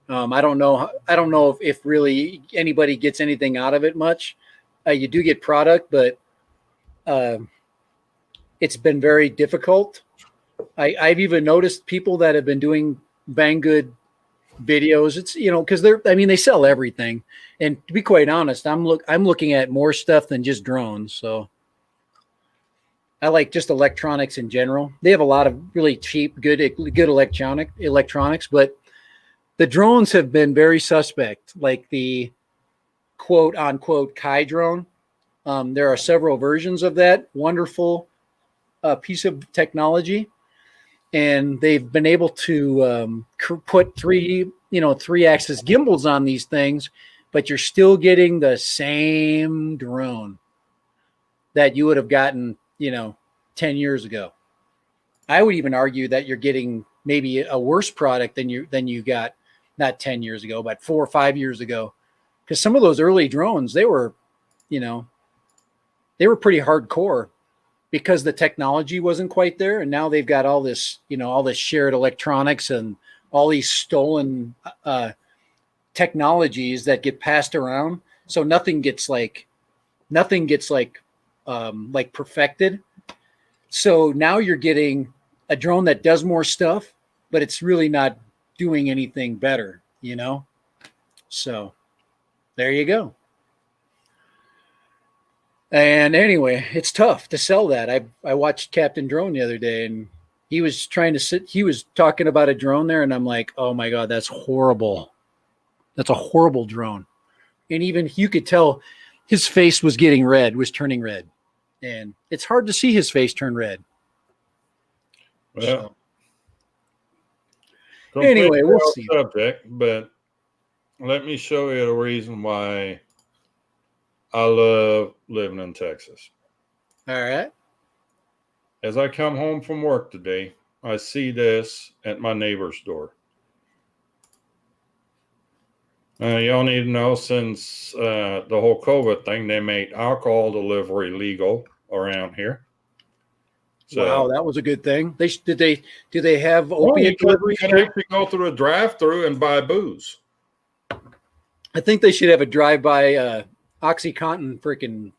I don't know if really anybody gets anything out of it much. You do get product, but it's been very difficult. I've even noticed people that have been doing Banggood videos. It's, you know, because they sell everything. And to be quite honest, I'm looking at more stuff than just drones. So I like just electronics in general. They have a lot of really cheap, good electronics, but the drones have been very suspect, like the quote unquote Kai drone. There are several versions of that wonderful piece of technology, and they've been able to put 3-axis gimbals on these things, but you're still getting the same drone that you would have gotten, 10 years ago. I would even argue that you're getting maybe a worse product than you got not 10 years ago, but 4 or 5 years ago. Because some of those early drones, they were pretty hardcore because the technology wasn't quite there. And now they've got all this shared electronics and all these stolen technologies that get passed around. So nothing gets perfected. So now you're getting a drone that does more stuff, but it's really not doing anything better, So there you go. And anyway, it's tough to sell that. I watched Captain Drone the other day, and he was talking about a drone there, and I'm like, oh my God, that's horrible. That's a horrible drone. And even you could tell his face was turning red. And it's hard to see his face turn red. Well, anyway, we'll see. Subject, but let me show you the reason why I love living in Texas. All right. As I come home from work today, I see this at my neighbor's door. Y'all need to know, since the whole COVID thing, they made alcohol delivery legal around here. So, wow, that was a good thing. Do they have opiate delivery? You can actually go through a drive-through and buy booze. I think they should have a drive-by OxyContin freaking.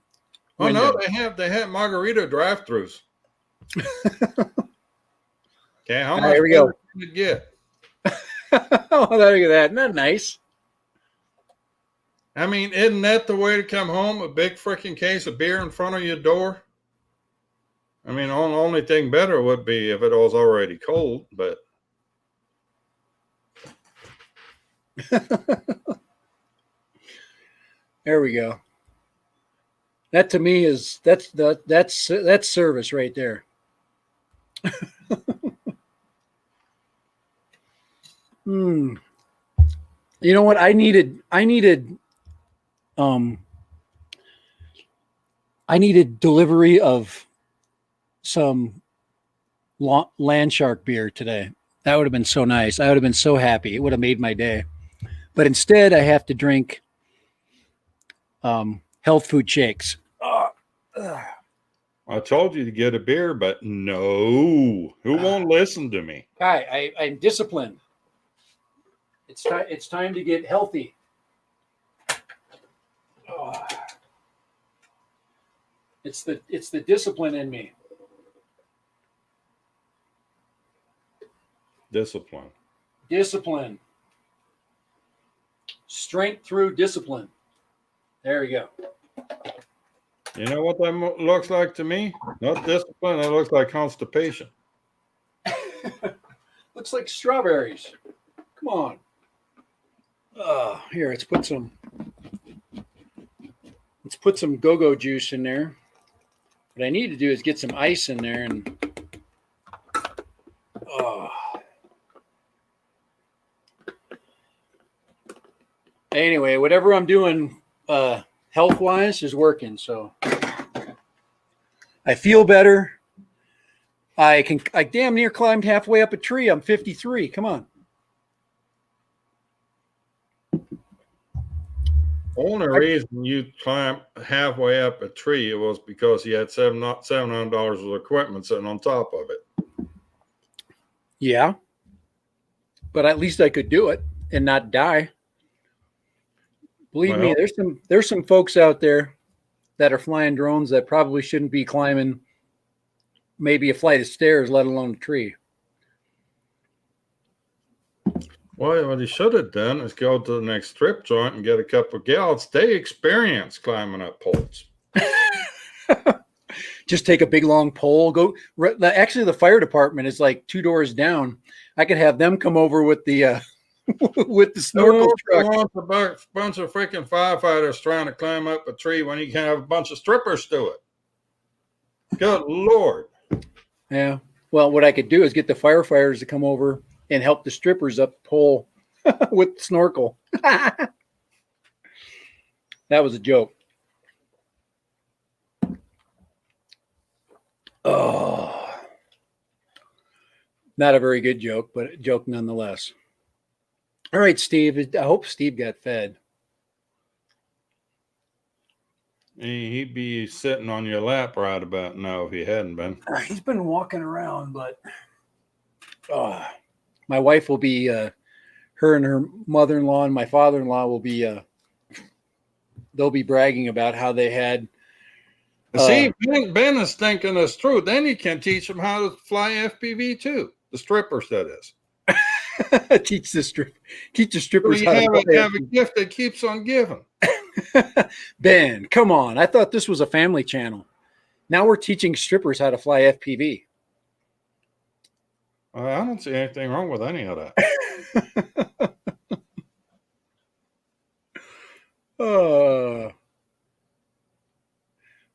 Oh no, they have margarita drive-throughs. Okay, how much here we go. Can you get? Oh, look at that! Not nice. I mean, isn't that the way to come home? A big freaking case of beer in front of your door. I mean, the only thing better would be if it was already cold, but. There we go. That to me that's service right there. You know what? I needed delivery of some Land Shark beer today. That would have been so nice. I would have been so happy. It would have made my day. But instead, I have to drink health food shakes. I told you to get a beer, but no. Who won't listen to me? I'm disciplined. It's time to get healthy. It's the discipline in me. Discipline. Discipline. Strength through discipline. There we go. You know what that looks like to me? Not discipline. It looks like constipation. Looks like strawberries. Come on. Here, let's put some go-go juice in there. What I need to do is get some ice in there and anyway, whatever I'm doing health-wise is working, so I feel better. I damn near climbed halfway up a tree. I'm 53. Come on. Only reason you climbed halfway up a tree was because you had $700 of equipment sitting on top of it. Yeah, but at least I could do it and not die. Believe me, there's some folks out there that are flying drones that probably shouldn't be climbing maybe a flight of stairs, let alone a tree. Well, what he should have done is go to the next strip joint and get a couple of gals. They experience climbing up poles. Just take a big long pole. Actually, the fire department is like 2 doors down. I could have them come over with the with the snorkel truck. A bunch of freaking firefighters trying to climb up a tree when you can have a bunch of strippers do it. Good Lord. Yeah. Well, what I could do is get the firefighters to come over and help the strippers up the pole with the snorkel. That was a joke. Oh, not a very good joke, but a joke nonetheless. All right, Steve. I hope Steve got fed. He'd be sitting on your lap right about now if he hadn't been. He's been walking around, but my wife will be, her and her mother-in-law and my father-in-law will be, they'll be bragging about how they had. See, Ben is thinking us through. Then you can teach them how to fly FPV too. The strippers, that is. teach the strippers how to have a gift that keeps on giving. Ben, come on. I thought this was a family channel. Now we're teaching strippers how to fly FPV. I don't see anything wrong with any of that.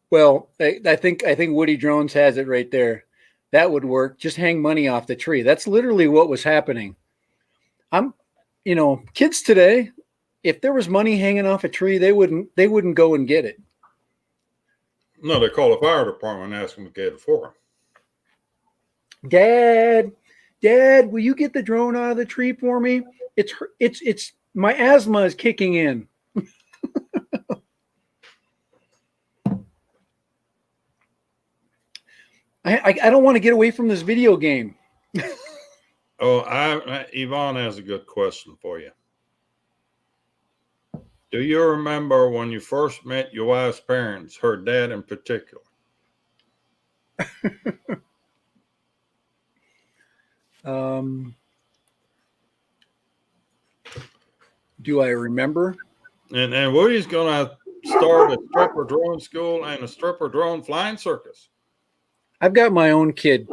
Well, I think Woody Drones has it right there. That would work. Just hang money off the tree. That's literally what was happening. Kids today, if there was money hanging off a tree, they wouldn't go and get it. No, they call the fire department and ask them to get it for them. Dad, will you get the drone out of the tree for me? It's my asthma is kicking in. I don't want to get away from this video game. Yvonne has a good question for you. Do you remember when you first met your wife's parents, her dad in particular? Do I remember? And Woody's going to start a stripper drone school and a stripper drone flying circus. I've got my own kid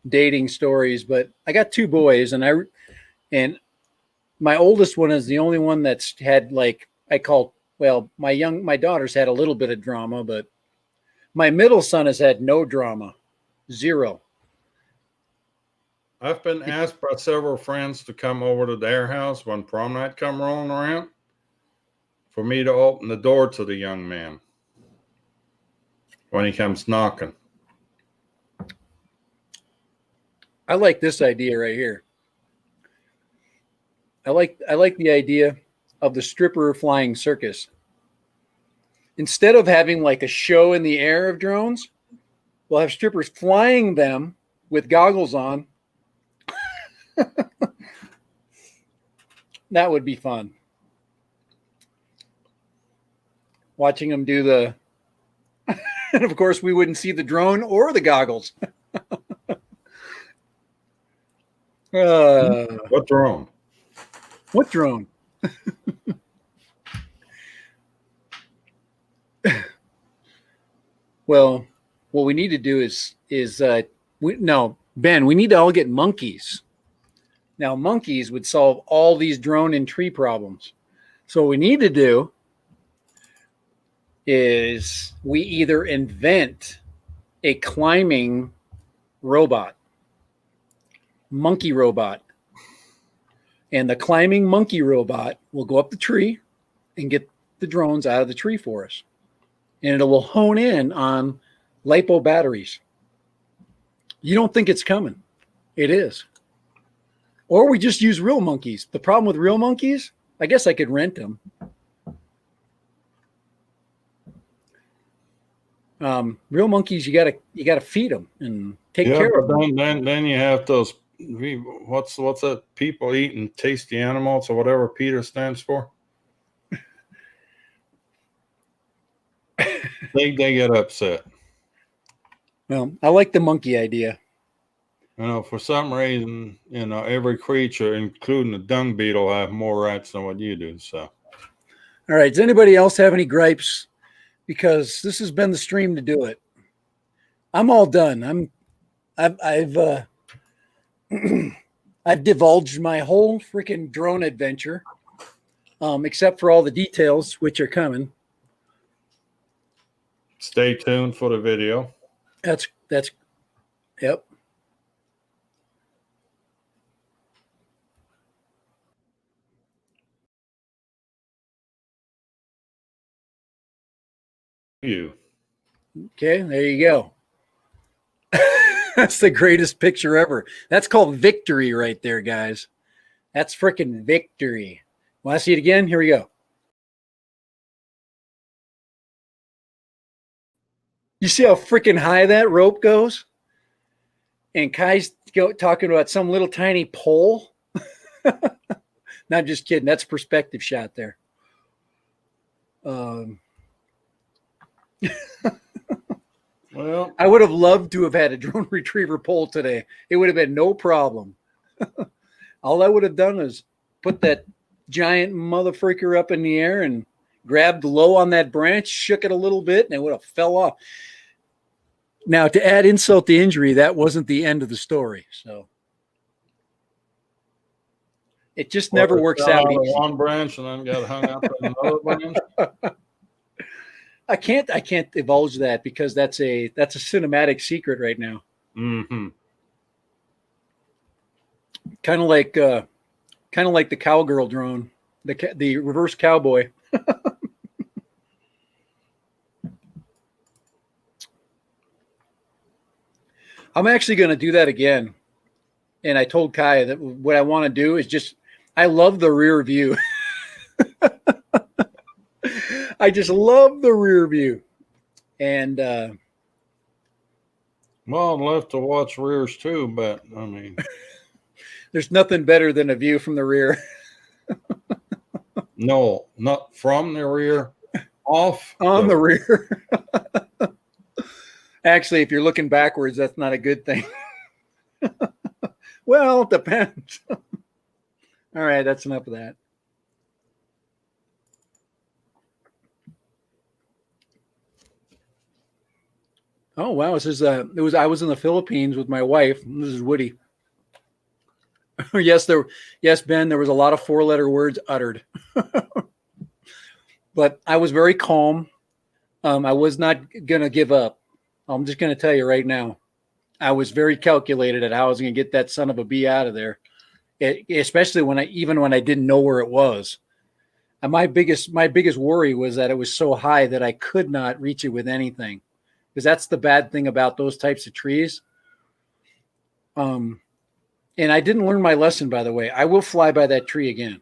dating stories, but I got 2 boys, and my oldest one is the only one that's had my daughter's had a little bit of drama, but my middle son has had no drama, 0. I've been asked by several friends to come over to their house when prom night come rolling around for me to open the door to the young man when he comes knocking. I like this idea right here. I like the idea of the stripper flying circus. Instead of having like a show in the air of drones, we'll have strippers flying them with goggles on. That would be fun. Watching them do the And of course, we wouldn't see the drone or the goggles. What drone? What drone? Well, what we need to do is Ben, we need to all get monkeys. Now, monkeys would solve all these drone and tree problems. So what we need to do is we either invent a climbing robot, monkey robot, and the climbing monkey robot will go up the tree and get the drones out of the tree for us. And it will hone in on LiPo batteries. You don't think it's coming. It is. Or we just use real monkeys. The problem with real monkeys, I guess I could rent them. Real monkeys, you gotta feed them and take care of them. Then you have those. What's that? People eating tasty animals or whatever PETA stands for. They get upset. Well, I like the monkey idea. For some reason, every creature, including the dung beetle, have more rights than what you do. So, all right. Does anybody else have any gripes? Because this has been the stream to do it. I'm all done. I've I've divulged my whole freaking drone adventure, except for all the details which are coming. Stay tuned for the video. That's yep. Okay, there you go. That's the greatest picture ever. That's called victory right there, guys. That's freaking victory. Want to see it again? Here we go. You see how freaking high that rope goes? And Kai's talking about some little tiny pole. Not just kidding. That's a perspective shot there. Well, I would have loved to have had a drone retriever pole today. It would have been no problem. All I would have done is put that giant motherfreaker up in the air and grabbed low on that branch, shook it a little bit, and it would have fell off. Now, to add insult to injury, that wasn't the end of the story. So it just never works out. One branch and then got hung up on another branch. I can't divulge that because that's a cinematic secret right now. Mm-hmm. Kind of like the cowgirl drone, the reverse cowboy. I'm actually going to do that again. And I told Kai that what I want to do is I love the rear view. I just love the rear view. And well, I'd love to watch rears too, but I mean, there's nothing better than a view from the rear. No, not from the rear, off on the rear. Actually, if you're looking backwards, that's not a good thing. Well, it depends. All right, that's enough of that. Oh wow! This is I was in the Philippines with my wife. This is Woody. Yes, Ben. There was a lot of 4-letter words uttered, but I was very calm. I was not gonna give up. I'm just gonna tell you right now. I was very calculated at how I was gonna get that son of a bee out of there, especially when I didn't know where it was. And my biggest worry was that it was so high that I could not reach it with anything. Because that's the bad thing about those types of trees. And I didn't learn my lesson, by the way. I will fly by that tree again.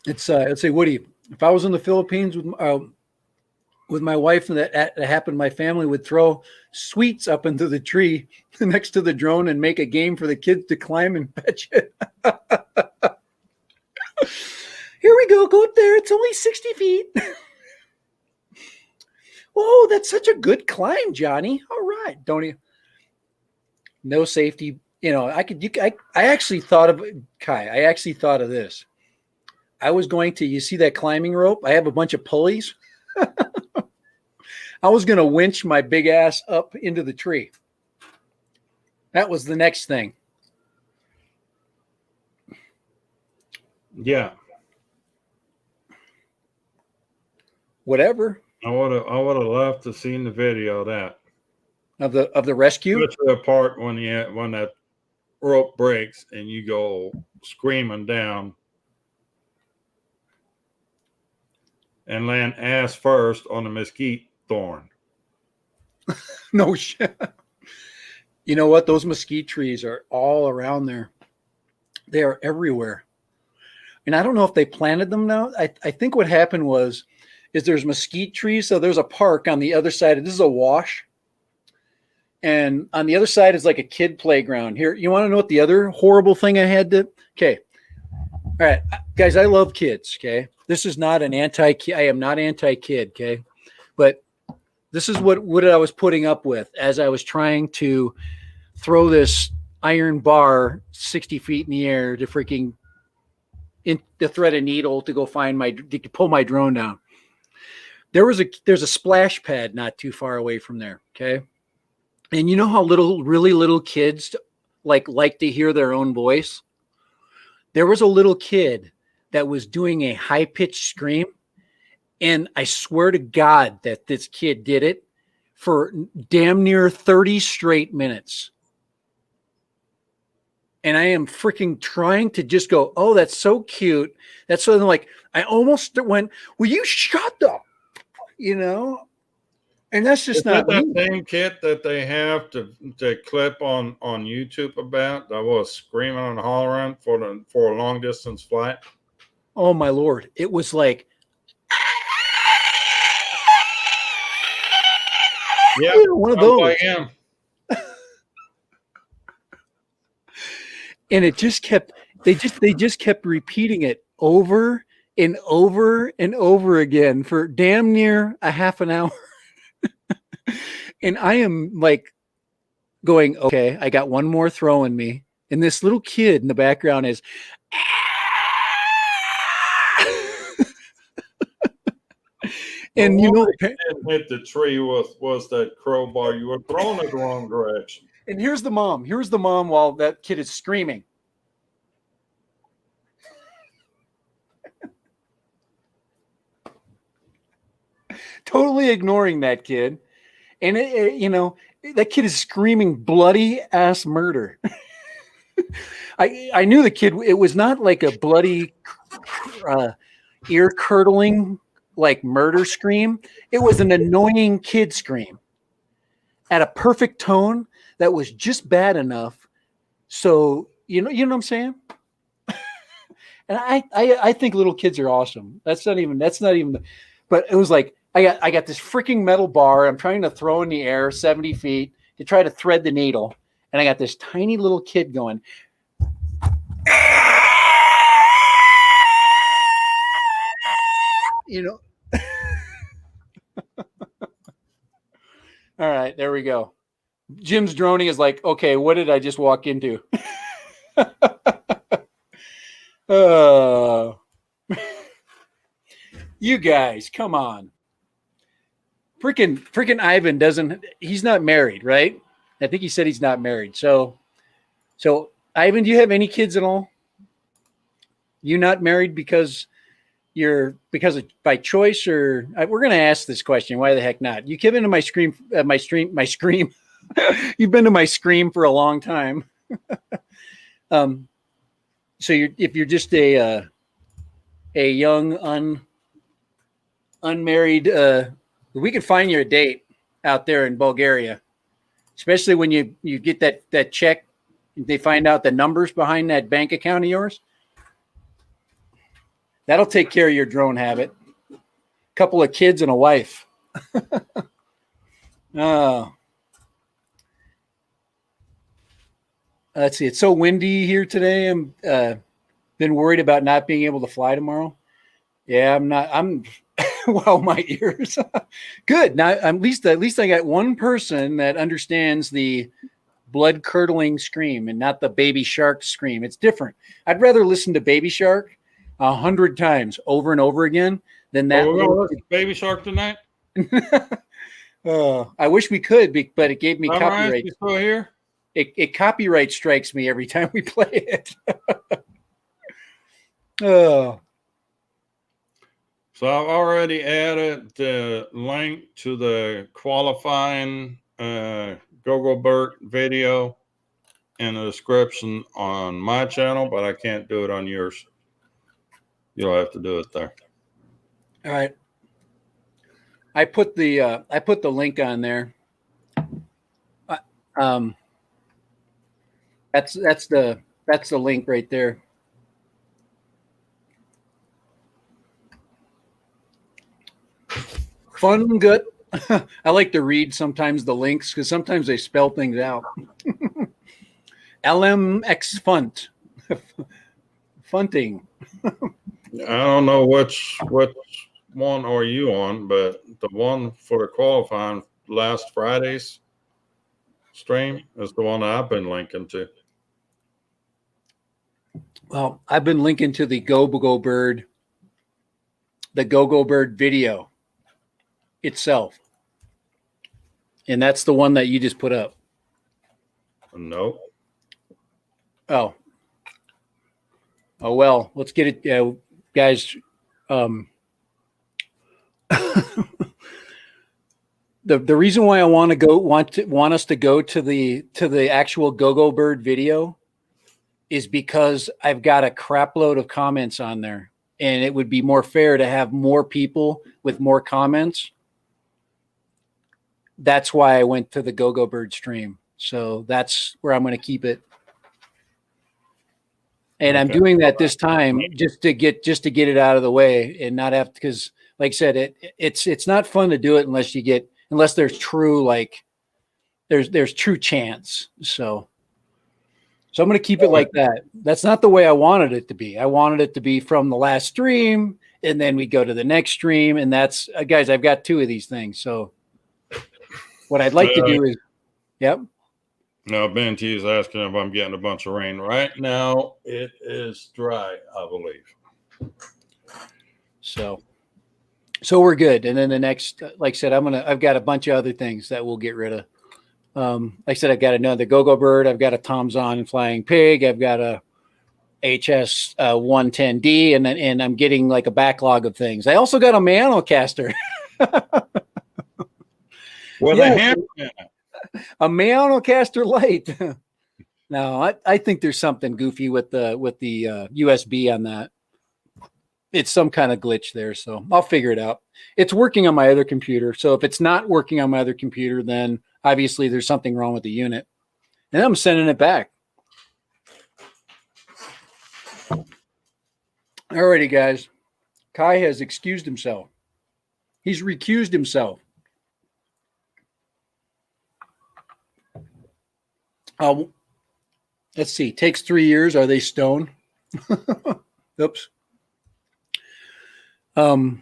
It's say, Woody, if I was in the Philippines with my wife and that happened, my family would throw sweets up into the tree next to the drone and make a game for the kids to climb and fetch it. Here we go. Go up there. It's only 60 feet. Oh, that's such a good climb, Johnny. All right. Don't you? No safety. I actually thought of Kai. I actually thought of this. I was going to, you see that climbing rope? I have a bunch of pulleys. I was going to winch my big ass up into the tree. That was the next thing. Yeah. Whatever. I would have loved to seen the video of that. Of the rescue. Especially the part when that rope breaks and you go screaming down and land ass first on the mesquite thorn. No shit. You know what? Those mesquite trees are all around there. They are everywhere. And I don't know if they planted them now. I think what happened is there's mesquite trees. So there's a park on the other side. This is a wash. And on the other side is like a kid playground. Here, you want to know what the other horrible thing I had to? Okay. All right, guys, I love kids. Okay. This is not an I am not anti-kid. Okay. But this is what I was putting up with as I was trying to throw this iron bar 60 feet in the air to freaking to thread a needle to go to pull my drone down. There's a splash pad not too far away from there. Okay. And you know how really little kids like to hear their own voice? There was a little kid that was doing a high-pitched scream. And I swear to God that this kid did it for damn near 30 straight minutes. And I am freaking trying to just go, oh, that's so cute. That's something like, I almost went, will you shut up? And that's just not that same kit that they have to clip on YouTube about that was screaming and hollering for a long distance flight. Oh my Lord. It was like, yeah, one of those. Like him. And it just they just kept repeating it over and over and over again for damn near a half an hour. And I am like going, okay, I got one more throw in me. And this little kid in the background is and hit the tree was that crowbar. You were thrown it the wrong direction. And here's the mom. Here's the mom while that kid is screaming. Totally ignoring that kid. And, that kid is screaming bloody ass murder. I knew the kid. It was not like a bloody, ear curdling, like murder scream. It was an annoying kid scream at a perfect tone that was just bad enough. So, you know what I'm saying? And I think little kids are awesome. That's not even, but it was like, I got this freaking metal bar. I'm trying to throw in the air 70 feet to try to thread the needle. And I got this tiny little kid going. All right, there we go. Jim's droning is like, okay, what did I just walk into? You guys, come on. Freaking Ivan he's not married, right? I think he said he's not married. So Ivan, do you have any kids at all? You not married because by choice, or we're going to ask this question. Why the heck not? You came into my scream. You've been to my scream for a long time. So if you're just a young unmarried, we could find you a date out there in Bulgaria, especially when you get that check. They find out the numbers behind that bank account of yours. That'll take care of your drone habit. A couple of kids and a wife. Oh. Let's see. It's so windy here today. I'm been worried about not being able to fly tomorrow. Yeah, I'm not. Wow, my ears. Good. Now at least I got one person that understands the blood curdling scream and not the Baby Shark scream. It's different. I'd rather listen to Baby Shark 100 times over and over again than that. We're gonna listen to Baby Shark tonight. I wish we could, but it gave me copyright. You still here? It copyright strikes me every time we play it. Oh. So I've already added the link to the qualifying Gogobert video in the description on my channel, but I can't do it on yours. You'll have to do it there. All right. I put the link on there. That's the link right there. Fun good. I like to read sometimes the links because sometimes they spell things out. LMX Funt. Funting. I don't know which one are you on, but the one for the qualifying last Friday's stream is the one that I've been linking to. Well, I've been linking to the Gogobert video itself. And that's the one that you just put up. Nope. Oh, well, let's get it, guys. The reason why I want us to go to the actual Gogobert video is because I've got a crap load of comments on there, and it would be more fair to have more people with more comments. That's why I went to the Gogobert stream. So that's where I'm going to keep it. And I'm doing that this time just to get it out of the way and not have to, because like I said, it's not fun to do it unless there's true, like there's true chance. So I'm going to keep it like that. That's not the way I wanted it to be. I wanted it to be from the last stream and then we go to the next stream. And that's guys, I've got 2 of these things. So what I'd like to do is, yep. Now, Ben T is asking if I'm getting a bunch of rain. Right now, it is dry, I believe. So we're good. And then the next, like I said, I've got a bunch of other things that we'll get rid of. Like I said, I've got another Gogobert. I've got a Tom's On Flying Pig. I've got a HS 110D, and I'm getting like a backlog of things. I also got a Maonocaster. With a hammer in it. A Maonocaster Lite. No, I think there's something goofy with the USB on that. It's some kind of glitch there, so I'll figure it out. It's working on my other computer, so if it's not working on my other computer, then obviously there's something wrong with the unit, and I'm sending it back. Alrighty, guys. Kai has excused himself. He's recused himself. Let's see. Takes 3 years. Are they stoned? Oops. So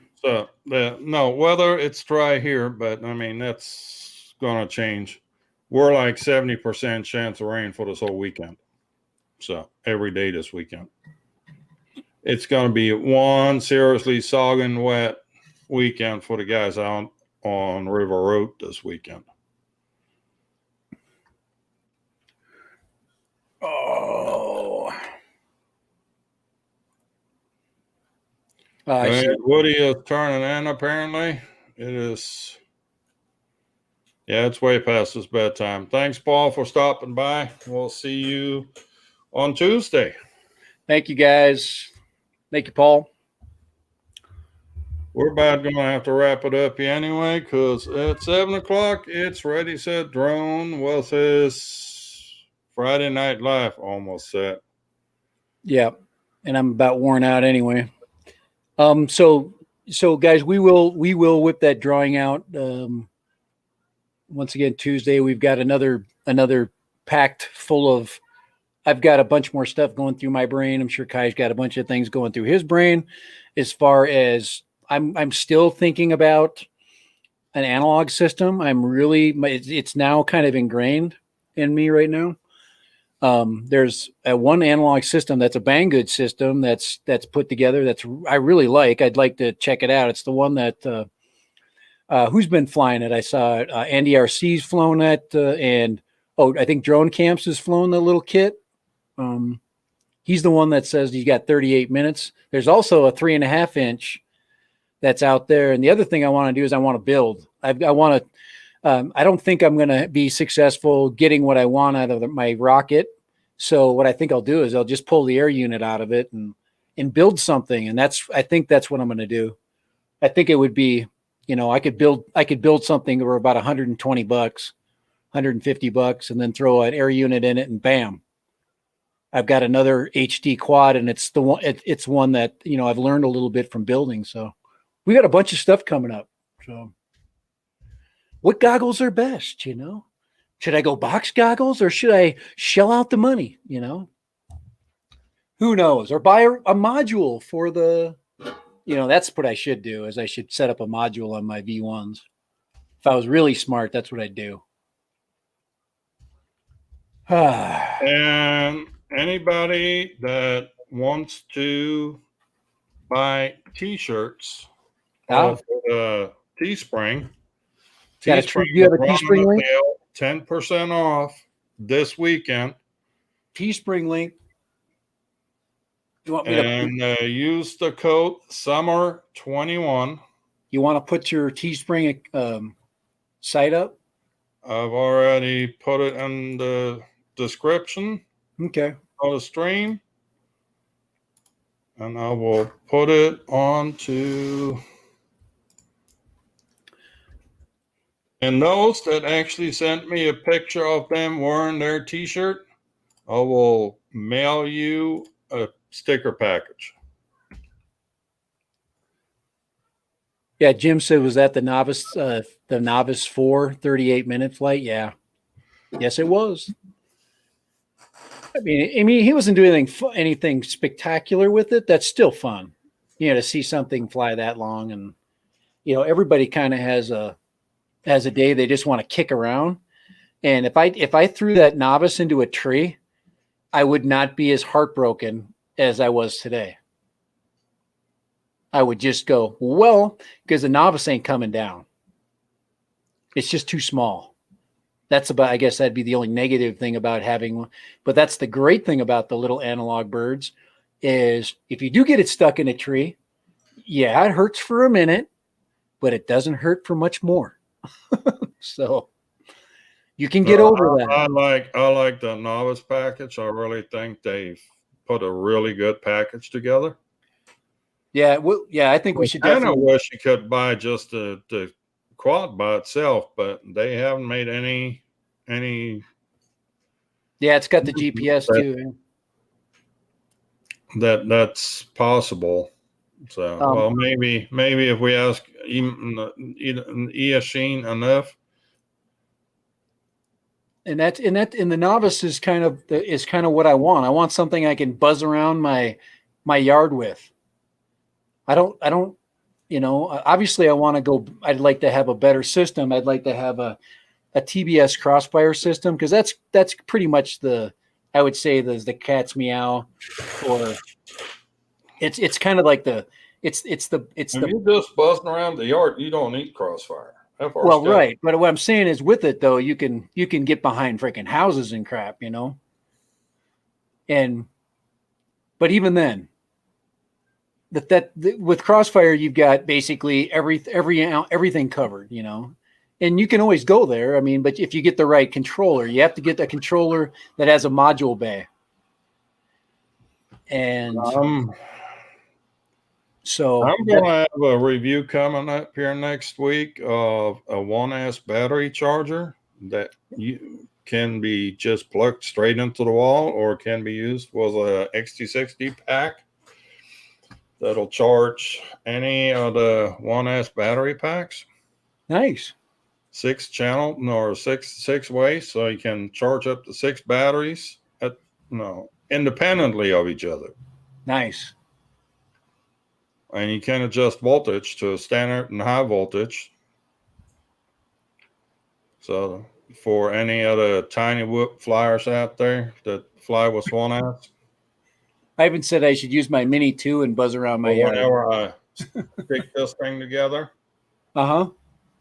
no, whether it's dry here, but I mean that's gonna change. We're like 70% chance of rain for this whole weekend. So every day this weekend. It's gonna be one seriously sogging wet weekend for the guys out on River Road this weekend. Oh. Woody is turning in, apparently. It is. Yeah, it's way past his bedtime. Thanks, Paul, for stopping by. We'll see you on Tuesday. Thank you, guys. Thank you, Paul. We're about going to have to wrap it up here anyway, because at 7 o'clock, it's Ready, Set, Drone with his Friday Night Live almost set. Yeah, and I'm about worn out anyway. So guys, we will whip that drawing out. Once again, Tuesday, we've got another packed full of, I've got a bunch more stuff going through my brain. I'm sure Kai's got a bunch of things going through his brain as far as I'm still thinking about an analog system. It's now kind of ingrained in me right now. There's one analog system that's a Banggood system that's put together I really like. I'd like to check it out. It's the one that who's been flying it? I saw it. Andy RC's flown it, and I think Drone Camps has flown the little kit. He's the one that says you got 38 minutes. There's also a 3.5 inch that's out there. And the other thing I want to do is I want to build. I want to. I don't think I'm going to be successful getting what I want out of my rocket. So what I think I'll do is I'll just pull the air unit out of it and build something. And I think that's what I'm going to do. I think it would be, I could build something for about $120, $150, and then throw an air unit in it, and bam, I've got another HD quad, and it's the one. It's one that I've learned a little bit from building. So we got a bunch of stuff coming up. So, what goggles are best? Should I go box goggles or should I shell out the money? Who knows? Or buy a module for the. That's what I should do. Is I should set up a module on my V1s. If I was really smart, that's what I'd do. And anybody that wants to buy T-shirts off Teespring, you have a Teespring link? 10% off this weekend. Teespring link. You want me to use the code SUMMER21? You want to put your Teespring site up? I've already put it in the description. Okay. On the stream, and I will put it onto. And those that actually sent me a picture of them wearing their T-shirt, I will mail you a sticker package. Yeah, Jim said, was that the Novice 4 38-minute flight? Yeah. Yes, it was. I mean, he wasn't doing anything spectacular with it. That's still fun, to see something fly that long. And, everybody kind of has a day they just want to kick around. And if I threw that Novice into a tree, I would not be as heartbroken as I was today. I would just go, well, because the Novice ain't coming down. It's just too small. I guess that'd be the only negative thing about having one. But that's the great thing about the little analog birds is if you do get it stuck in a tree, yeah, it hurts for a minute, but it doesn't hurt for much more. So you can get over that. I like the Novice package. I really think they've put a really good package together. Yeah, I think we should definitely. I wish you could buy just the quad by itself, but they haven't made any. Yeah, it's got the GPS too. That's possible. So, well, maybe if we ask Eachine enough. And the Novice is kind of what I want. I want something I can buzz around my yard with. I don't. Obviously, I want to go. I'd like to have a better system. I'd like to have a TBS Crossfire system because that's pretty much I would say the cat's meow, or it's kind of like if you're just buzzing around the yard, you don't need Crossfire. Well, right, but what I'm saying is, with it though, you can get behind freaking houses and crap, but even then. With Crossfire, you've got basically everything covered, and you can always go there. I mean, but if you get the right controller, you have to get a controller that has a module bay. And so I'm going to have a review coming up here next week of a 1S battery charger that you can be just plugged straight into the wall or can be used with a XT60 pack. That'll charge any of the 1S battery packs. Nice. 6-channel or six way, so you can charge up to 6 batteries independently of each other. Nice. and you can adjust voltage to standard and high voltage. So for any other tiny whoop flyers out there that fly with Swan Ass, Ivan said I should use my Mini 2 and buzz around my yard. whenever I stick this thing together, Uh-huh.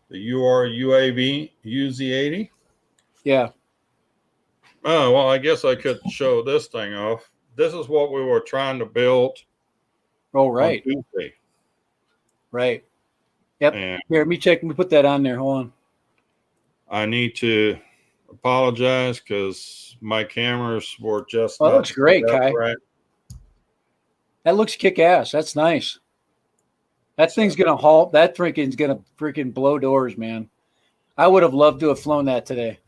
the UAV UZ80. Yeah. Oh, well, I guess I could show this thing off. This is what we were trying to build. Oh, right. On Tuesday. Right. Yep. And here, let me check. Let me put that on there. Hold on. I need to apologize because my cameras were just. Oh, that looks great, Kai. Right. That looks kick-ass. That's nice. That thing's going to halt. That freaking's going to freaking blow doors, man. I would have loved to have flown that today.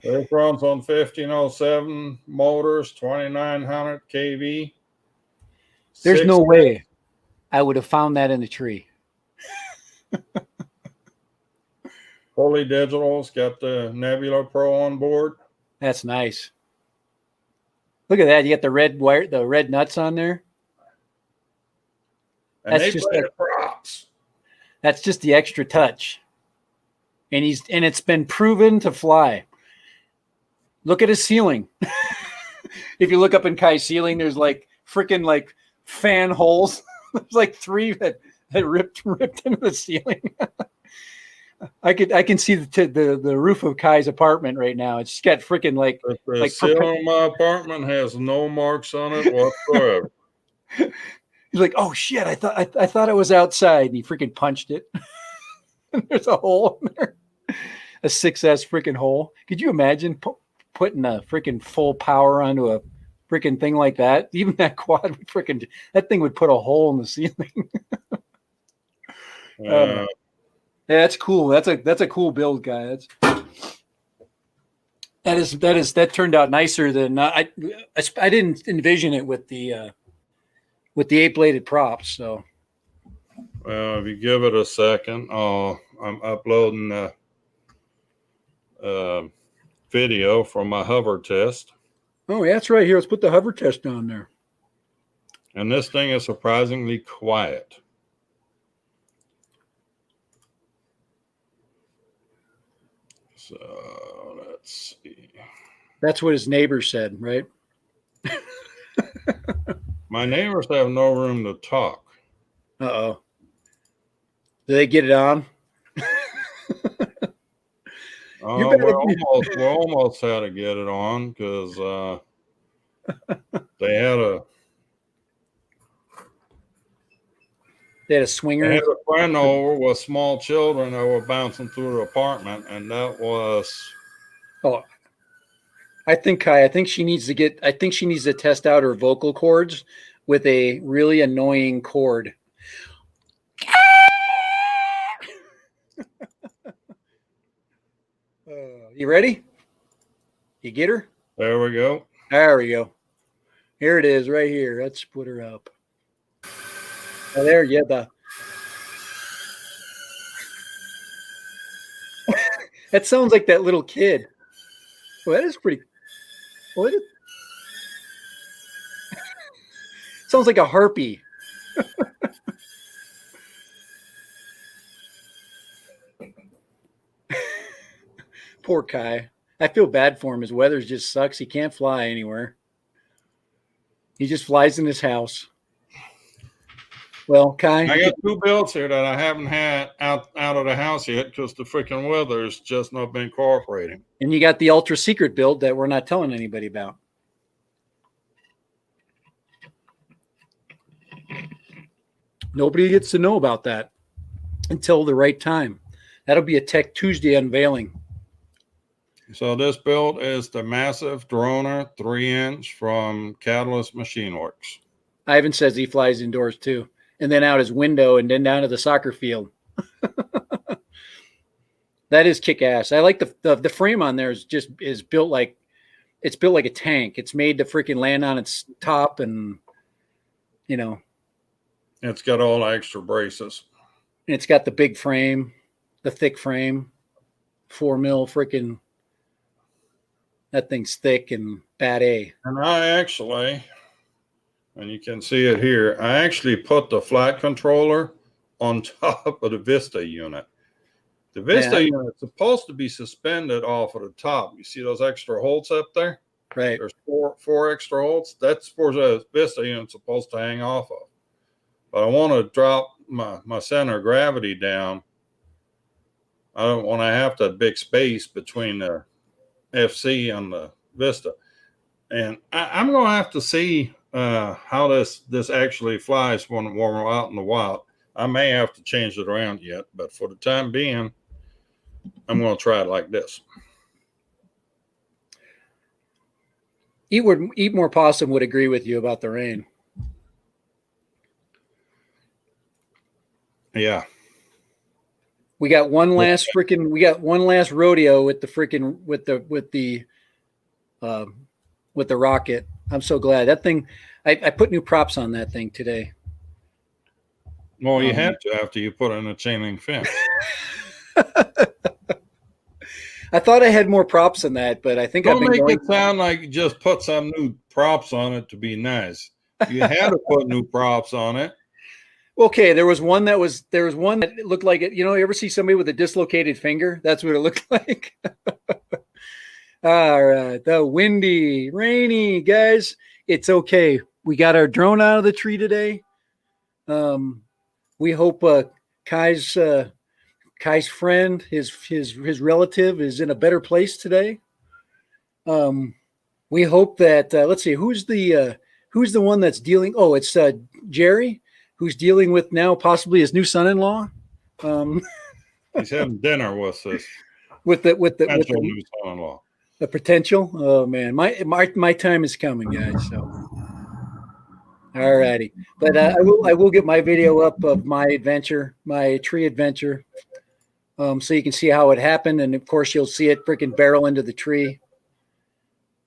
It runs on 1507 motors, 2900 kV. There's no way I would have found that in the tree. Fully digital. It's got the Nebula Pro on board. That's nice. Look at that. You got the red wire, the red nuts on there. And that's just props. That's just the extra touch. And it's been proven to fly. Look at his ceiling. If you look up in Kai's ceiling, there's like freaking like fan holes. There's like 3 that ripped into the ceiling. I can see the roof of Kai's apartment right now. It's just got freaking like the ceiling of my apartment has no marks on it whatsoever. He's like, oh shit! I thought it was outside, and he freaking punched it. And there's a hole in there, a 6S freaking hole. Could you imagine putting a freaking full power onto a freaking thing like that? Even that quad would freaking, that thing would put a hole in the ceiling. Yeah, that's cool. That's a cool build, guy. That turned out nicer than I didn't envision it with the 8-bladed props. So, if you give it a second, I'm uploading the video from my hover test. Oh, yeah, that's right here. Let's put the hover test on there. And this thing is surprisingly quiet. So let's see. That's what his neighbor said, right? My neighbors have no room to talk. Uh-oh. Do they get it on? We almost had to get it on because they had a swinger. They had a friend over with small children that were bouncing through the apartment, and that was. Oh, I think she needs to test out her vocal cords with a really annoying cord. You ready? You get her? There we go. There we go. Here it is, right here. Let's put her up. Oh, there, yeah. That sounds like that little kid. Well, that is pretty. What? Sounds like a harpy. Poor Kai. I feel bad for him. His weather just sucks. He can't fly anywhere. He just flies in his house. Well, Kai, I got 2 builds here that I haven't had out of the house yet because the freaking weather's just not been cooperating. And you got the ultra secret build that we're not telling anybody about. Nobody gets to know about that until the right time. That'll be a Tech Tuesday unveiling. So this build is the massive Droner 3-inch from Catalyst Machine Works. Ivan says he flies indoors too, and then out his window and then down to the soccer field. That is kick ass. I like the frame on there is built like a tank. It's made to freaking land on its top, and it's got all extra braces. And it's got the big frame, the thick frame, 4 mil freaking. That thing's thick and bad A. And I actually and you can see it here. I actually put the flight controller on top of the Vista unit. The Vista unit is supposed to be suspended off of the top. You see those extra holds up there? Right. There's four extra holds. That's where the Vista unit's supposed to hang off of. But I want to drop my center of gravity down. I don't want to have that big space between the FC and the Vista. And I'm going to have to see how this actually flies when we're out in the wild. I may have to change it around yet, but for the time being, I'm going to try it like this. Eat More Possum would agree with you about the rain. Yeah. We got one last rodeo with the with the rocket. I'm so glad that thing. I put new props on that thing today. Well, you had to after you put in a chain link fence. I thought I had more props than that, but I think Don't make it sound like you just put some new props on it to be nice. You had to put new props on it. Okay, there was one that looked like it. You know, you ever see somebody with a dislocated finger? That's what it looked like. All right, the windy, rainy guys. It's okay. We got our drone out of the tree today. We hope Kai's friend, his relative, is in a better place today. We hope that let's see who's the one that's dealing. Oh, it's Jerry, who's dealing with now possibly his new son-in-law. He's having dinner with us. With the new son-in-law. The potential. Oh man, my time is coming, guys. So. All righty, but I will get my video up of my adventure, my tree adventure, so you can see how it happened, and of course you'll see it freaking barrel into the tree,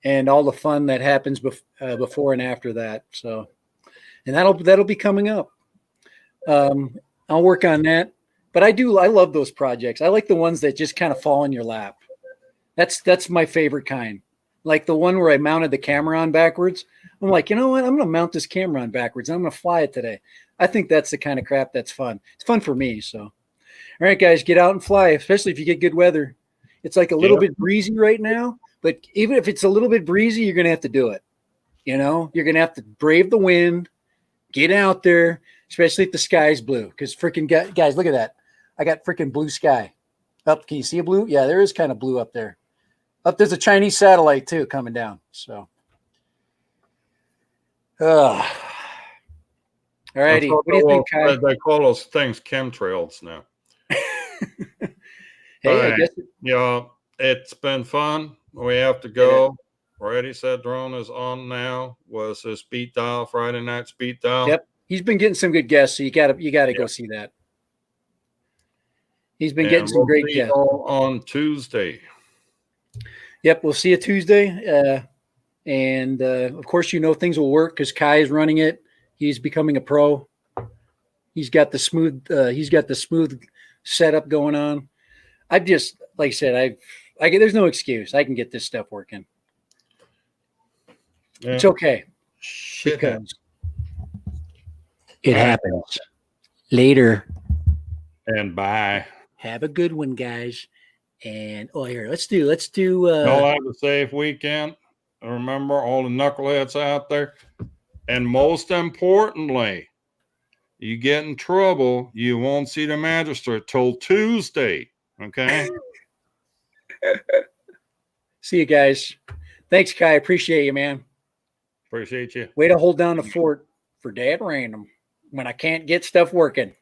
and all the fun that happens before and after that. So, and that'll be coming up. I'll work on that, but I love those projects. I like the ones that just kind of fall in your lap. That's my favorite kind. Like the one where I mounted the camera on backwards. I'm like, you know what? I'm going to mount this camera on backwards. I'm going to fly it today. I think that's the kind of crap that's fun. It's fun for me. So, all right, guys, get out and fly, especially if you get good weather. It's like a little bit breezy right now, but even if it's a little bit breezy, you're going to have to do it. You know, you're going to have to brave the wind, get out there, especially if the sky's blue. Because freaking guys, look at that. I got freaking blue sky. Up, can you see a blue? Yeah, there is kind of blue up there. Up there's a Chinese satellite too coming down. So, all righty. What do you think, Kai? They call those things chemtrails now. Hey, I guess it's been fun. We have to go. Already said drone is on now. Was his speed dial Friday night speed dial? Yep, he's been getting some good guests. So you got to go see that. He's been getting some great guests on Tuesday. Yep, we'll see you Tuesday. And of course, things will work because Kai is running it. He's becoming a pro. He's got the smooth setup going on. I've just, like I said, there's no excuse. I can get this stuff working. Yeah. It's okay. Because it happens. Later. And bye. Have a good one, guys. And here, let's do. Y'all have a safe weekend. Remember all the knuckleheads out there. And most importantly, you get in trouble, you won't see the magistrate till Tuesday. Okay. See you guys. Thanks, Kai. Appreciate you, man. Appreciate you. Way to hold down the fort for Dad Random when I can't get stuff working.